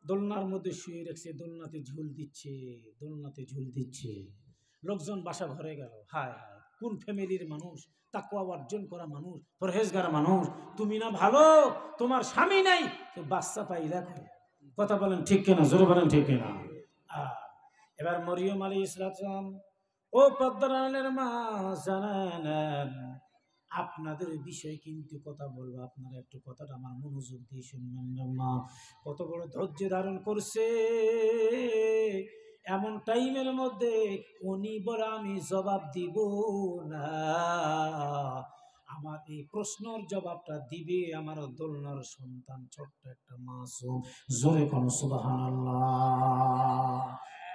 দোলনার মধ্যে শুয়ে রাখছে, দোলনাতে ঝুল দিচ্ছে, দোলনাতে ঝুল দিচ্ছে। লোকজন বাসা ভরে গেল। হায় হায়, কোন ফ্যামিলির মানুষ, তাকওয়া অর্জন করা মানুষ, পরহেজগার মানুষ, তুমি না ভালো, তোমার স্বামী নাই, তো বাচ্চা পাইলা কই? কথা বলেন ঠিক কিনা? জোরে বলেন ঠিক কিনা? এবার মরিয়ম আলাইহিস সালাম, ও পদ্মার আড়ালের মা, জানেন আপনাদের বিষয়ে কিন্তু কথা বলবো, আপনারা একটু কথাটা আমার মনোযোগ দিয়ে শুনবেন। মা কত বড় ধৈর্য ধারণ করছে, এমন টাইমের মধ্যে উনি বলে আমি জবাব দিব না, আমার এই প্রশ্নের জবাবটা দিবে আমার দোলনার সন্তান, ছোট্ট একটা মাসুম, জোরে কোন সুবহানাল্লাহ।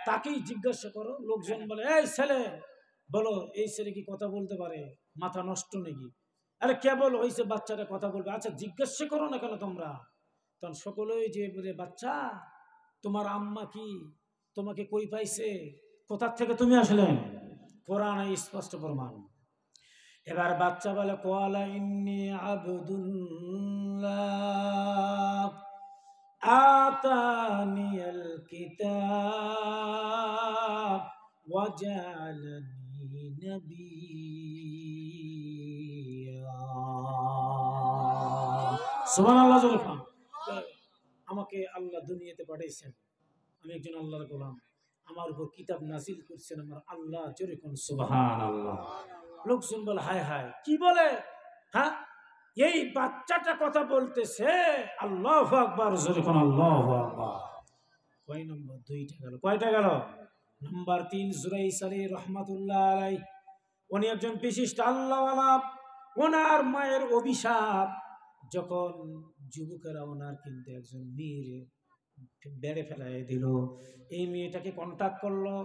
তাকেই জিজ্ঞাসা করো। লোকজন বলে এই ছেলে বলো, এই ছেলে কি কথা বলতে পারে, মাথা নষ্ট নাকি? আরে কেবল হয়েছে বাচ্চাটা কথা বলবে, আচ্ছা জিজ্ঞাসা করো না কেন তোমরা? তখন সকলেই যে বলে বাচ্চা তোমার আম্মা কি তোমাকে কই পাইছে, কোথার থেকে তুমি আসলেন? কোরআনে স্পষ্ট প্রমাণ। এবার বাচ্চা বলে ক্বালা ইন্নী আবদুল্লাহ আতানিয়াল কিতাব ওয়া জাআলানি নবিয়্যা। সুবহানাল্লাহ জোরে কোন। আমাকে আল্লাহ দুনিয়াতে পাঠিয়েছেন, আমি একজন আল্লাহর গোলাম, আমার উপর কিতাব নাজিল করছেন আমার আল্লাহ, জোরে কোন সুবহানাল্লাহ। লোকজন বলে হায় হায় কি বলে, হ্যাঁ এই বাচ্চাটা কথা বলতেছে, আল্লাহু আকবার, জোরে কোন আল্লাহু আকবার। কয় নম্বর? দুইটা গেল, কয়টা গেল? নাম্বার 3 জুরাইস আলাইহি রহমাতুল্লাহ আলাইহি, উনি একজন বিশিষ্ট আল্লাহওয়ালা। ওনার মায়ের অভিশাপ, যখন যুবকেরা ওনার কিন্তু একজন মেয়ের বেড়ে ফেলাই দিল, এই মেয়েটাকে কন্টাক্ট করলো,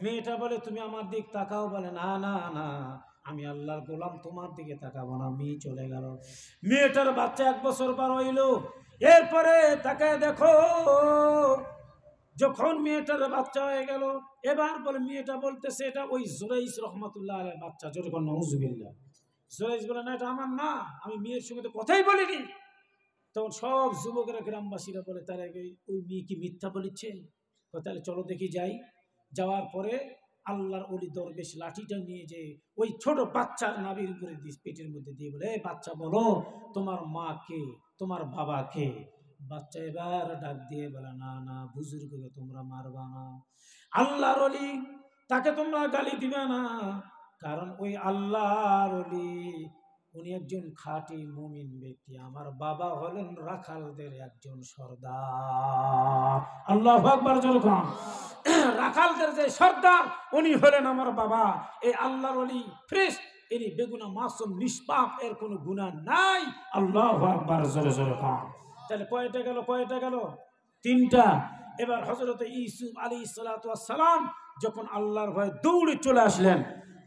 মেয়েটা বলে তুমি আমার দিক তাকাও, বলে না না না আমি আল্লাহর গোলাম, তোমার দিকে তাকাবো না। মেয়ে চলে গেল। মেয়েটার বাচ্চা 1 বছর পর হইল। এরপরে তাকে দেখো, যখন মেয়েটার বাচ্চা হয়ে গেল, এবার বলে মেয়েটা বলতেছে এটা ওই জুরাইস রহমাতুল্লাহ আলাইহির বাচ্চা, জোরে কোন নাউজুবিল্লাহ। জুরাইস বলে না এটা আমার না, আমি মেয়ের সঙ্গে তো কথাই বলিনি। তখন সব যুবকেরা, গ্রামবাসীরা বলে তারা ওই মেয়ে কি মিথ্যা বলেছে, তাহলে চলো দেখি যাই। যাওয়ার পরে আল্লাহর ওলি দরবেশ লাঠিটা নিয়ে যে ওই ছোট বাচ্চার নাভির উপরে পেটের মধ্যে দিয়ে বলে এই বাচ্চা বলো তোমার মা কে, তোমার বাবা কে। বাচ্চা এবার ডাক দিয়ে বলে না না বুজুর্গকে তোমরা মারবা না, আল্লাহর ওলি তাকে তোমরা গালি দিবে না, কারণ ওই আল্লাহর ওলি উনি একজন খাঁটি মুমিন ব্যক্তি, আমার বাবা হলেন রাখালদের একজন সর্দার। আল্লাহু আকবার জোরে কোন। রাখালদের যে সর্দার উনি হলেন আমার বাবা। এই আল্লাহর ওলি ফ্রেশ, ইনি বেগুনা মাসুম নিষ্পাপ, এর কোনো গুনাহ নাই। আল্লাহু আকবার জোরে জোরে কোন। তাহলে কয়টা গেল, কয়টা গেল? 3টা। এবার হযরত ইউসুফ আলাইহিস সালাতু ওয়াস সালাম যখন আল্লাহর ভয়ে দৌড়ে চলে আসলেন,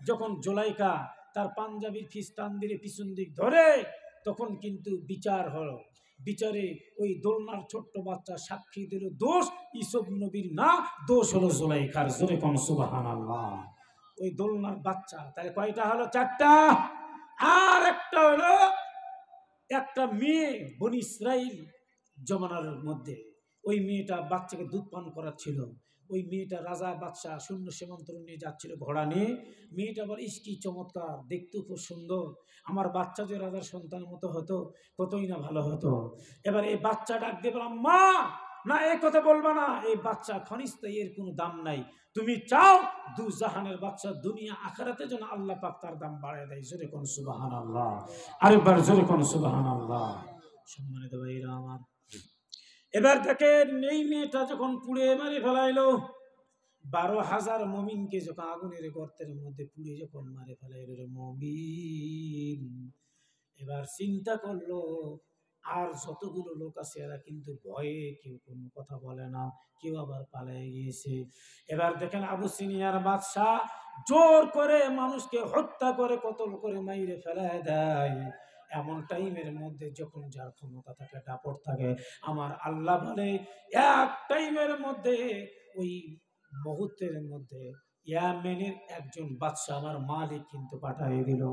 যখন জুলাইখা তার পাঞ্জাবির খিস্তান দিয়ে পিছন দিক ধরে, তখন কিন্তু বিচার হলো। বিচারে ওই দোলনার ছোট্ট বাচ্চা সাক্ষী দিল দোষ ইউসুফ নবীর না, দোষ হলো জুলাইখার, জোরে কোন সুবহানাল্লাহ। ওই দোলনার বাচ্চা, তাহলে কয়টা হলো? 4টা। আর একটা হলো একটা মেয়ে বনি ইসরাইল জমানার মধ্যে, ওই মেয়েটা বাচ্চাকে দুধ পান করাচ্ছিল। ওই মেয়েটা রাজা বাদশাহ শূন্য সীমান্তর নিয়ে যাচ্ছিল ঘোড়া নিয়ে। মেয়েটা বলে ইস কি চমৎকার, দেখতেও খুব সুন্দর, আমার বাচ্চা যে রাজার সন্তানের মতো হতো কতই না ভালো হতো। এবার এই বাচ্চা ডাক দিয়ে বললাম মা না এই কথা বলবা না, এই বাচ্চা খনিস্তা, এর কোনো দাম নাই, তুমি চাও দু জাহানের বাচ্চা দুনিয়া আখিরাতে যেন আল্লাহ পাক তার দাম বাড়ায় দেয়, জোরে কোন সুবহানাল্লাহ। আরেকবার জোরে কোন সুবহানাল্লাহ। সম্মানিত ভাইরা আমার, এবার দেখেন এই মেয়েটা যখন পুড়ে মারি ফেলাইলো, 12,000 মুমিনকে যখন আগুনের গর্তের মধ্যে পুড়ে যখন মারে ফেলাইলো রে মুমিন, এবার চিন্তা করলো আর যতগুলো লোক আছে এরা কিন্তু ভয়ে কেউ কোনো কথা বলে না, কেউ আবার পালিয়ে গিয়েছে। এবার দেখেন আবু সিনিয়ার বাদশাহ জোর করে মানুষকে হত্যা করে কতল করে মাইরে ফেলায় দেয়। এমন টাইমের মধ্যে যখন যার ক্ষমতা থাকে, দাপট থাকে, আমার আল্লাহ বলে এক টাইমের মধ্যে ওই মুহূর্তের মধ্যে ইয়ামেনের একজন বাদশা আমার মালিক কিন্তু পাঠিয়ে দিল,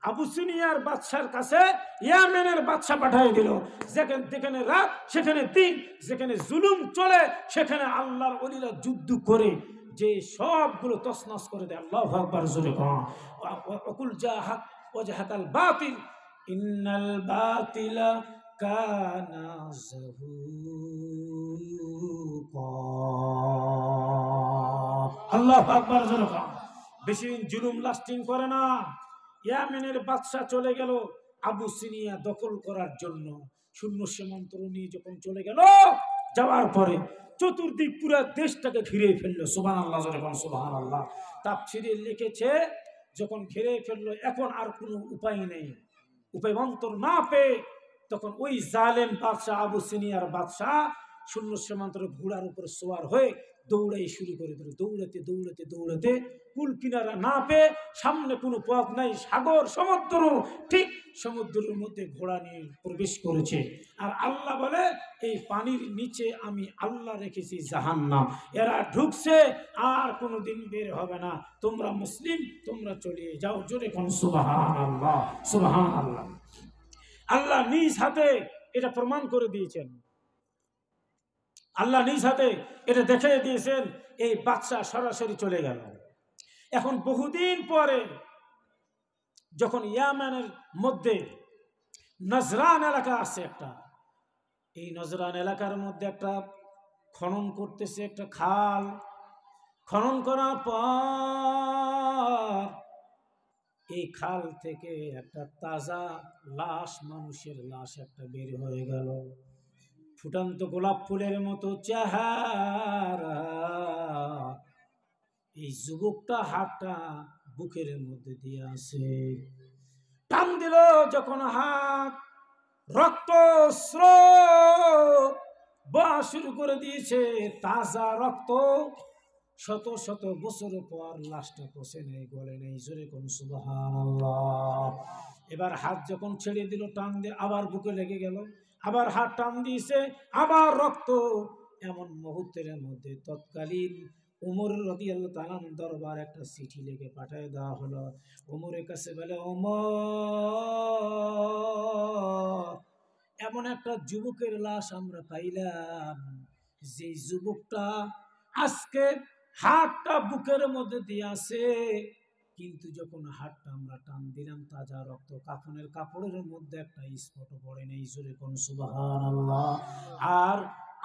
আবু সিনিয়ার বাদশার কাছে ইয়ামেনের বাদশা পাঠিয়ে দিল। যেখানে রাত সেখানে দিন, যেখানে জুলুম চলে সেখানে আল্লাহর ওলিরা যুদ্ধ করে যে সবগুলো তছনছ করে দেয়। আল্লাহু আকবার জোরে কোন। ওয়াকুল জাহাক ওয়াজহাকাল বাতিল ইন্নাল বাতিলা কানা যাহুকা। আল্লাহু আকবার জোরে কোন। বেশি দিন জুলুম লাস্টিং করে না। ইয়ামেনের বাদশা চলে গেল আবু সিনিয়া দখল করার জন্য, শূন্য সীমান্ত নিয়ে যখন চলে গেল, যাওয়ার পরে চতুর্দিক পুরো দেশটাকে ঘিরে ফেললো। সুবহানাল্লাহ জোরে কোন সুবহানাল্লাহ। তাফসীরে লিখেছে যখন ঘিরে ফেললো এখন আর কোনো উপায় নেই, উপায় অন্তর না পেয়ে তখন ওই জালেম বাদশা আবু সিনিয়ার বাদশা শূন্য সীমান্তের ঘোড়ার উপর সওয়ার হয়ে দৌড়াই শুরু করে দিল। দৌড়াতে দৌড়াতে দৌড়াতে কুল কিনারা না পেয়ে, সামনে কোনো পথ নাই, সাগর সমুদ্র, ঠিক সমুদ্রের মধ্যে ঘোড়া নিয়ে প্রবেশ করেছে। আর আল্লাহ বলে এই পানির নিচে আমি আল্লাহ রেখেছি জাহান্নাম, এরা ঢুকছে আর কোনোদিন বের হবে না, তোমরা মুসলিম তোমরা চলে যাও, জোরে কোন সুবহানাল্লাহ সুবহানাল্লাহ। আল্লাহ নিজ হাতে এটা প্রমাণ করে দিয়েছেন, আল্লাহ নিজ হাতে এটা দেখে দিয়েছেন। এই বাদশা সরাসরি চলে গেল। এখন বহুদিন পরে যখন ইয়ামানের মধ্যে নজরান এলাকা আছে একটা, এই নজরান এলাকার মধ্যে একটা খনন করতেছে, একটা খাল খনন করার পর এই খাল থেকে একটা তাজা লাশ, মানুষের লাশ একটা বের হয়ে গেল। ফুটন্ত গোলাপ ফুলের মতো চেহারা। এই যুবকটা হাতটা বুকের মধ্যে দিয়ে আছে, টান দিল যখন হাত, রক্ত স্রোত বওয়া শুরু করে দিয়েছে, তাজা রক্ত। শত শত বছর পর লাশটা পচে নেই, গলে নেই। জোরে কোন সুবহানাল্লাহ। এবার হাত যখন ছেড়ে দিল, টান দিয়ে আবার বুকে লেগে গেল, আবার হাত টান দিয়েছে, আবার রক্ত। এমন মুহূর্তের মধ্যে তৎকালীন ওমর রাদিয়াল্লাহু তাআলা দরবার একটা চিঠি লিখে পাঠিয়ে দেওয়া হলো। ওমরের কাছে বলে, ওমর, এমন একটা যুবকের লাশ আমরা পাইলাম, যে যুবকটা আজকে হাতটা বুকের মধ্যে দিয়ে আছে, কিন্তু যখন হাতটা আমরা টান দিলাম, তাজা রক্ত, কাফনের কাপড়ের মধ্যে একটা স্পট পড়ে নেই। জোরে কোন সুবহানাল্লাহ। আর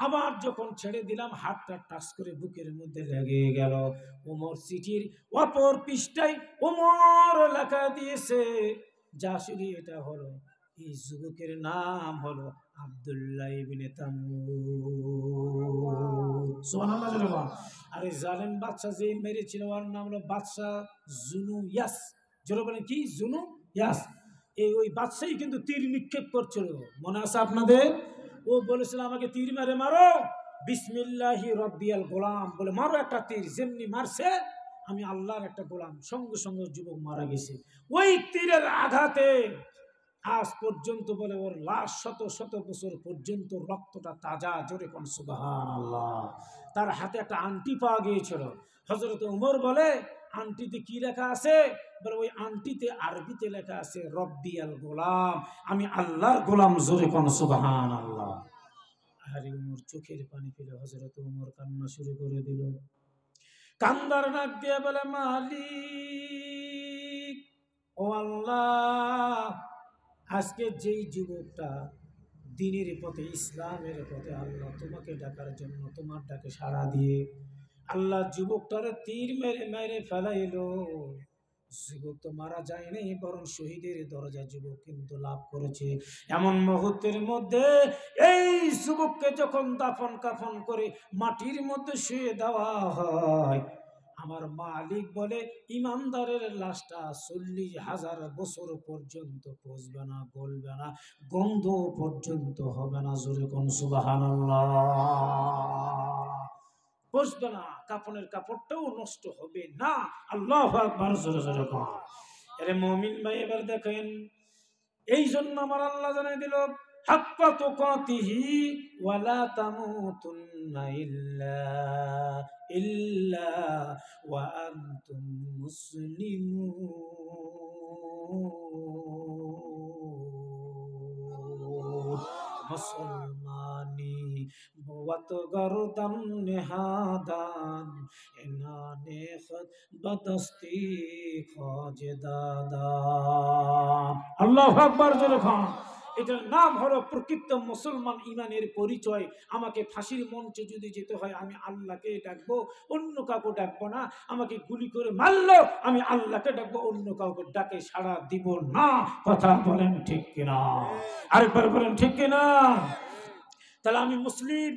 আবার যখন ছেড়ে দিলাম, হাতটা টাচ করে বুকের মধ্যে লেগে গেল। ওমর চিঠির অপর পৃষ্ঠায় ওমর লেখা দিয়েছে, যা শুধু এটা হলো, এই যুবকের নাম হলো আব্দুল্লাহ ইবনে তামুর। সুবহানাল্লাহ জোরে বল। আরে জালেম বাদশা যে মেরেছিল, ওর নাম হলো বাদশা জুনু ইয়াস। জোরে বলেন কি? জুনু ইয়াস। ওই বাদশাই কিন্তু তীর নিক্ষেপ করছিল, মনে আছে আপনাদের? ও বলেছিল আমাকে তীর মেরে মারো, বিসমিল্লাহি রব্বিয়াল গোলাম বলে মারো একটা তীর। যেমনি মারছে, আমি আল্লাহর একটা গোলাম, সঙ্গে সঙ্গে যুবক মারা গেছে ওই তীরের আঘাতে। আজ পর্যন্ত বলে ওর লাশ শত শত বছর পর্যন্ত রক্তটা তাজা। জোরে কোন সুবহানাল্লাহ। তার হাতে একটা আংটি পাওয়া গিয়েছিল। হযরত ওমর বলে, আংটিতে কি লেখা আছে? বলে ওই আংটিতে আরবিতে লেখা আছে রব্বিয়াল গোলাম, আমি আল্লাহর গোলাম। জোরে কোন সুবহানাল্লাহ। আরে ওমর চোখের পানি ফেলে হযরত ওমর কান্না শুরু করে দিল। কান্দার ডাক দিয়ে বলে, মালিক, ও আল্লাহ, আজকে যেই যুবকটা দ্বীনের পথে, ইসলামের পথে, আল্লাহ তোমাকে ডাকার জন্য তোমার ডাকে সাড়া দিয়ে আল্লাহ যুবকটারে তীর মেরে মেরে ফেলাইলো, যুবক তো মারা যায় নাই, বরং শহীদের দরজা যুবক কিন্তু লাভ করেছে। এমন মুহূর্তের মধ্যে এই যুবককে যখন দাফন কাফন করে মাটির মধ্যে শুয়ে দেওয়া হয়, আমার মালিক বলে, ইমানদারের লাশটা 40,000 বছর পর্যন্ত পচবে না, গলবে না, গন্ধ পর্যন্ত হবে না। জোরে কোন সুবহানাল্লাহ। পচবে না, কাফনের কাপড়টাও নষ্ট হবে না। আল্লাহু আকবার। জোরে জোরে কোন। আরে মুমিন ভাই, এবার দেখেন, এই জন্য আমার আল্লাহ জানাই দিল, হাক্কা তুকাতিহি ওয়ালা তামুতুন্না ইল্লা ওয়া আনতুম মুসলিমুন। মুসলমানি বওয়াত গরদান নেহাদান, এনানে খত বদস্তি খোঁজে দাদা। আল্লাহু আকবার জোরে খান। এটার নাম হলো প্রকৃত মুসলমান, ইমানের পরিচয়। আমাকে ফাঁসির মঞ্চে যদি যেতে হয়, আমি আল্লাহকে ডাকবো, অন্য কাউকে ডাকবো না। আমাকে গুলি করে মারলো, আমি আল্লাহকে ডাকবো, অন্য কাউকে ডাকে সাড়া দিব না। কথা বলেন ঠিক কিনা? আরেকবার বলেন ঠিক কিনা? তাহলে আমি মুসলিম,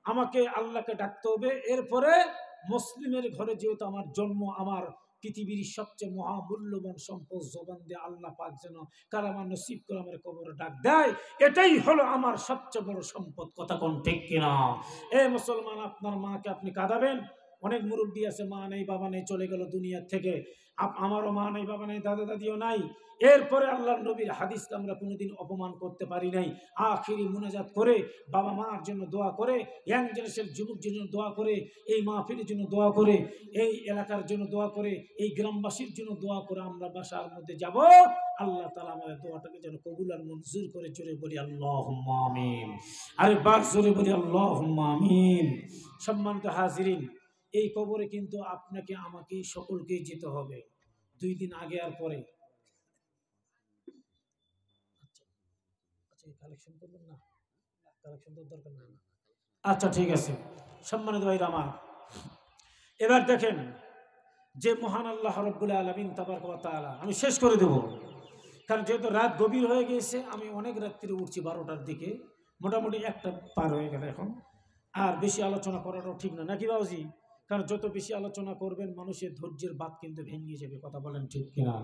আমাকে আল্লাহকে ডাকতে হবে। এরপরে মুসলিমের ঘরে যেহেতু আমার জন্ম, আমার পৃথিবীর সবচেয়ে মহামূল্যবান সম্পদ, জবান দিয়ে আল্লাহ পাক যেন কালামা নসিব করে আমার কবরে ডাক দেয়, এটাই হলো আমার সবচেয়ে বড় সম্পদ। কথা কোন ঠিক কিনা? এ মুসলমান, আপনার মাকে আপনি কাঁদাবেন? অনেক মুরব্বী আছে, মা নেই বাবা নেই, চলে গেল দুনিয়ার থেকে। আমারও মা নেই বাবা নেই, দাদা দাদিও নাই। এরপরে আল্লাহর নবীর হাদিসকে আমরা কোনোদিন অপমান করতে পারি নাই। আখিরি মুনাজাত করে, বাবা মার জন্য দোয়া করে, ইয়াং জেনারেশন যুবক জন্য দোয়া করে, এই মাহফিলের জন্য দোয়া করে, এই এলাকার জন্য দোয়া করে, এই গ্রামবাসীর জন্য দোয়া করে আমরা বাসার মধ্যে যাব। আল্লাহ তাআলা আমাদের দোয়াটাকে যেন কবুল আর মঞ্জুর করে। জোরে বলি আল্লাহুম্মা আমিন। আরেকবার জোরে বলি আল্লাহুম্মা আমিন। সম্মানিত হাজিরিন, এই কবরে কিন্তু আপনাকে আমাকে সকলকেই যেতে হবে, 2 দিন আগে আর পরে। আচ্ছা, কালেকশন করবেন না? আচ্ছা ঠিক আছে সম্মানিত ভাইরা আমার, এবার দেখেন যে মহান আল্লাহ রাব্বুল আলামিন তাবারক ওয়া তাআলা, আমি শেষ করে দেব কারণ যেহেতু রাত গভীর হয়ে গিয়েছে, আমি অনেক রাত্রিরে উঠছি 12টার দিকে, মোটামুটি একটা পার হয়ে গেল এখন, আর বেশি আলোচনা করাটাও ঠিক না নাকি বাবুজি? কারণ যত বেশি আলোচনা করবেন মানুষের ধৈর্যের বাঁধ কিন্তু ভেঙে যাবে, কথা বলেন ঠিক কিনা?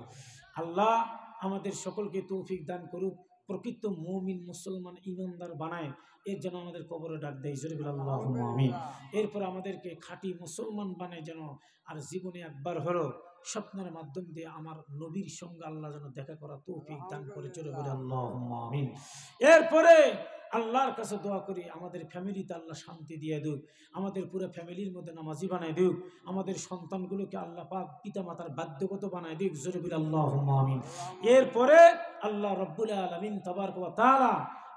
আল্লাহ আমাদের সকলকে তৌফিক দান করুক, প্রকৃত মুমিন মুসলমান ইমানদার বানায়, এর যেন আমাদের কবরে ডাক দেয় জোরে বলে আল্লাহুম্মা আমিন। এরপর আমাদেরকে খাঁটি মুসলমান বানায় যেন, আর জীবনে একবার হলো স্বপ্নের মাধ্যম দিয়ে আমার নবীর সঙ্গে আল্লাহ যেন দেখা করা তৌফিক দান করে জোরে বলে আল্লাহুম্মা আমিন। এরপরে আল্লাহর কাছে দোয়া করি আমাদের ফ্যামিলিতে আল্লাহ শান্তি দিয়ে দিক, আমাদের পুরো ফ্যামিলির মধ্যে নামাজি বানায় দিক, আমাদের সন্তানগুলোকে আল্লাহ পাক পিতা মাতার বাধ্যগত বানায় দিক জোরে বলে আল্লাহুম্মা আমিন। এরপরে আল্লাহ রাব্বুল আলামিন তাবারক ওয়া তাআলা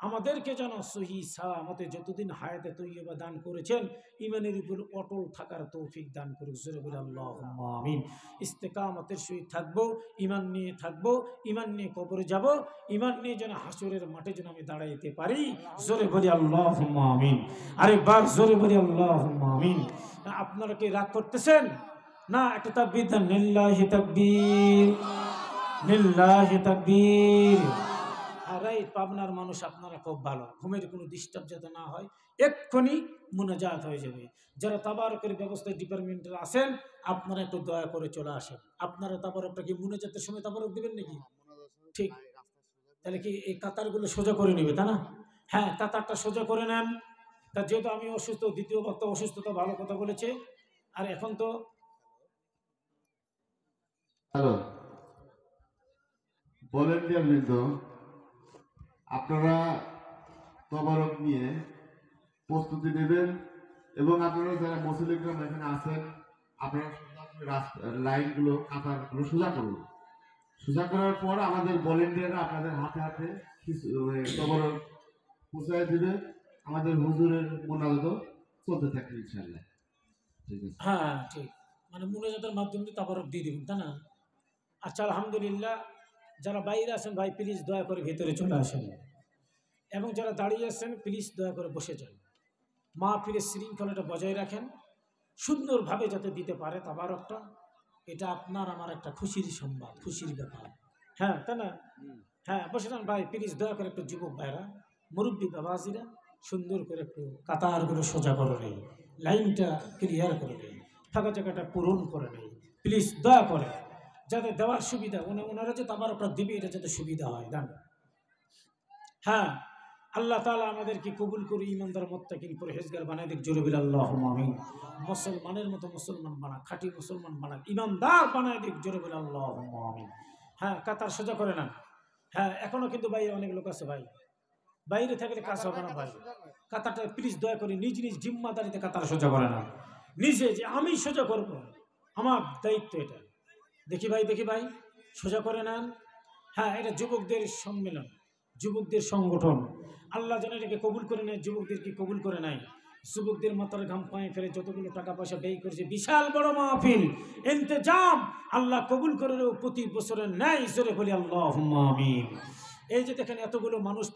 আমাদেরকে যেন সহি সালামতে যতদিন হায়াতে তৈয়বা দান করেছেন ইমানের উপর অটল থাকার তৌফিক দান করুক জোরে বলে আল্লাহুম্মা আমিন। ইস্তেকামতের সহিত থাকবো, ইমান নিয়ে থাকবো, ইমান নিয়ে কবরে যাব, ইমান নিয়ে যেন হাসরের মাঠে যেন আমি দাঁড়াইতে পারি জোরে বলি আল্লাহুম্মা আমিন। আরেকবার জোরে বলি আল্লাহুম্মা আমিন। আপনারা কি রাগ করতেছেন না? একটা তাকবীর দেন, লিল্লাহি তাকবীর, লিল্লাহি তাকবীর। আর এই পাবনার মানুষ আপনারা খুব ভালো, ঘুমের কোনো ডিস্টার্ব যাতে না হয়, এক্ষুনি মুনাজাত হয়ে যাবে। যারা তাবারকের ব্যবস্থা ডিপার্টমেন্টের আছেন আপনারা একটু দয়া করে চলে আসেন। আপনারা তাবারকটা কি মুনাজাতের সময় তাবারক দিবেন নাকি? ঠিক, তাহলে কি এই কাতারগুলো সোজা করে নেবে তা না? হ্যাঁ, কাতারটা সোজা করে নেন। তা যেহেতু আমি অসুস্থ, দ্বিতীয় বক্তা অসুস্থতা ভালো কথা বলেছে, আর এখন তো হ্যালো ভলেন্টিয়ার বৃন্দ, আপনারা তবারক নিয়ে প্রস্তুতি নেবেন এবং আপনারা যারা মুসলিমরা এখানে আছেন আপনারা লাইনগুলো কাতারগুলো সোজা করুন। সোজা করার পর আমাদের ভলেন্টিয়াররা আপনাদের হাতে হাতে তবারক পৌঁছায় দিবে। আমাদের হুজুরের মোনাজাত চলতে থাকবে ইনশাআল্লাহ। ঠিক আছে? হ্যাঁ ঠিক, মানে মুনাজাতের মাধ্যমে তাবারক দিয়ে দিবেন তা না? আচ্ছা আলহামদুলিল্লাহ। যারা বাইরে আছেন ভাই প্লিজ দয়া করে ভেতরে চলে আসেন, এবং যারা দাঁড়িয়ে আছেন প্লিজ দয়া করে বসে যান। মাহফিলের শৃঙ্খলাটা বজায় রাখেন, সুন্দরভাবে যাতে দিতে পারে তাবারকটা, এটা আপনার আমার একটা খুশির সংবাদ, খুশির ব্যাপার। হ্যাঁ তাই না? হ্যাঁ বসে যান ভাই প্লিজ, দয়া করে একটু যুবক ভাইরা, মুরব্বী বাবাজিরা সুন্দর করে একটু কাতারগুলো সোজা করে নেই, লাইনটা ক্লিয়ার করে নেই, ফাঁকা জায়গাটা পূরণ করে নেই প্লিজ দয়া করে, যাতে দেওয়ার সুবিধা, ওনারা যে তাবারকটা দিবে এটা যাতে সুবিধা হয় দান। হ্যাঁ, আল্লাহ তাআলা আমাদেরকে কবুল করে ইমানদার মুত্তাকিন পরহেজগার বানায় দিক জোরে বলে আল্লাহুম্মা আমিন। মুসলমানের মতো মুসলমান বানাক, খাঁটি মুসলমান বানাক, ইমানদার বানায় দিক জোরে বলে আল্লাহুম্মা আমিন। হ্যাঁ, কাতার সোজা করে না। হ্যাঁ, এখনো কিন্তু বাইরে অনেক লোক আছে ভাই, বাইরে থাকলে কাজ হবে না ভাই। কাতারটা প্লিজ দয়া করে নিজ নিজ জিম্মাদারিতে কাতার সোজা করে না, নিজে যে আমি সোজা করব, আমার দায়িত্ব এটা। দেখি ভাই সোজা করে নেন। হ্যাঁ, এটা যুবকদের সম্মেলন, যুবকদের সংগঠন, আল্লাহ যেন এটাকে কবুল করে নেয়, যুবকদেরকে কবুল করে নেয়। যুবকদের মাথার ঘাম পায়ে ফেলে যতগুলো টাকা পয়সা ব্যয় করেছে, বিশাল বড় মাহফিল ইন্তেজাম আল্লাহ কবুল করে প্রতি বছরের ন্যায় জোরে বলি আল্লাহুম্মা আমিন। এই যে দেখেন এতগুলো মানুষ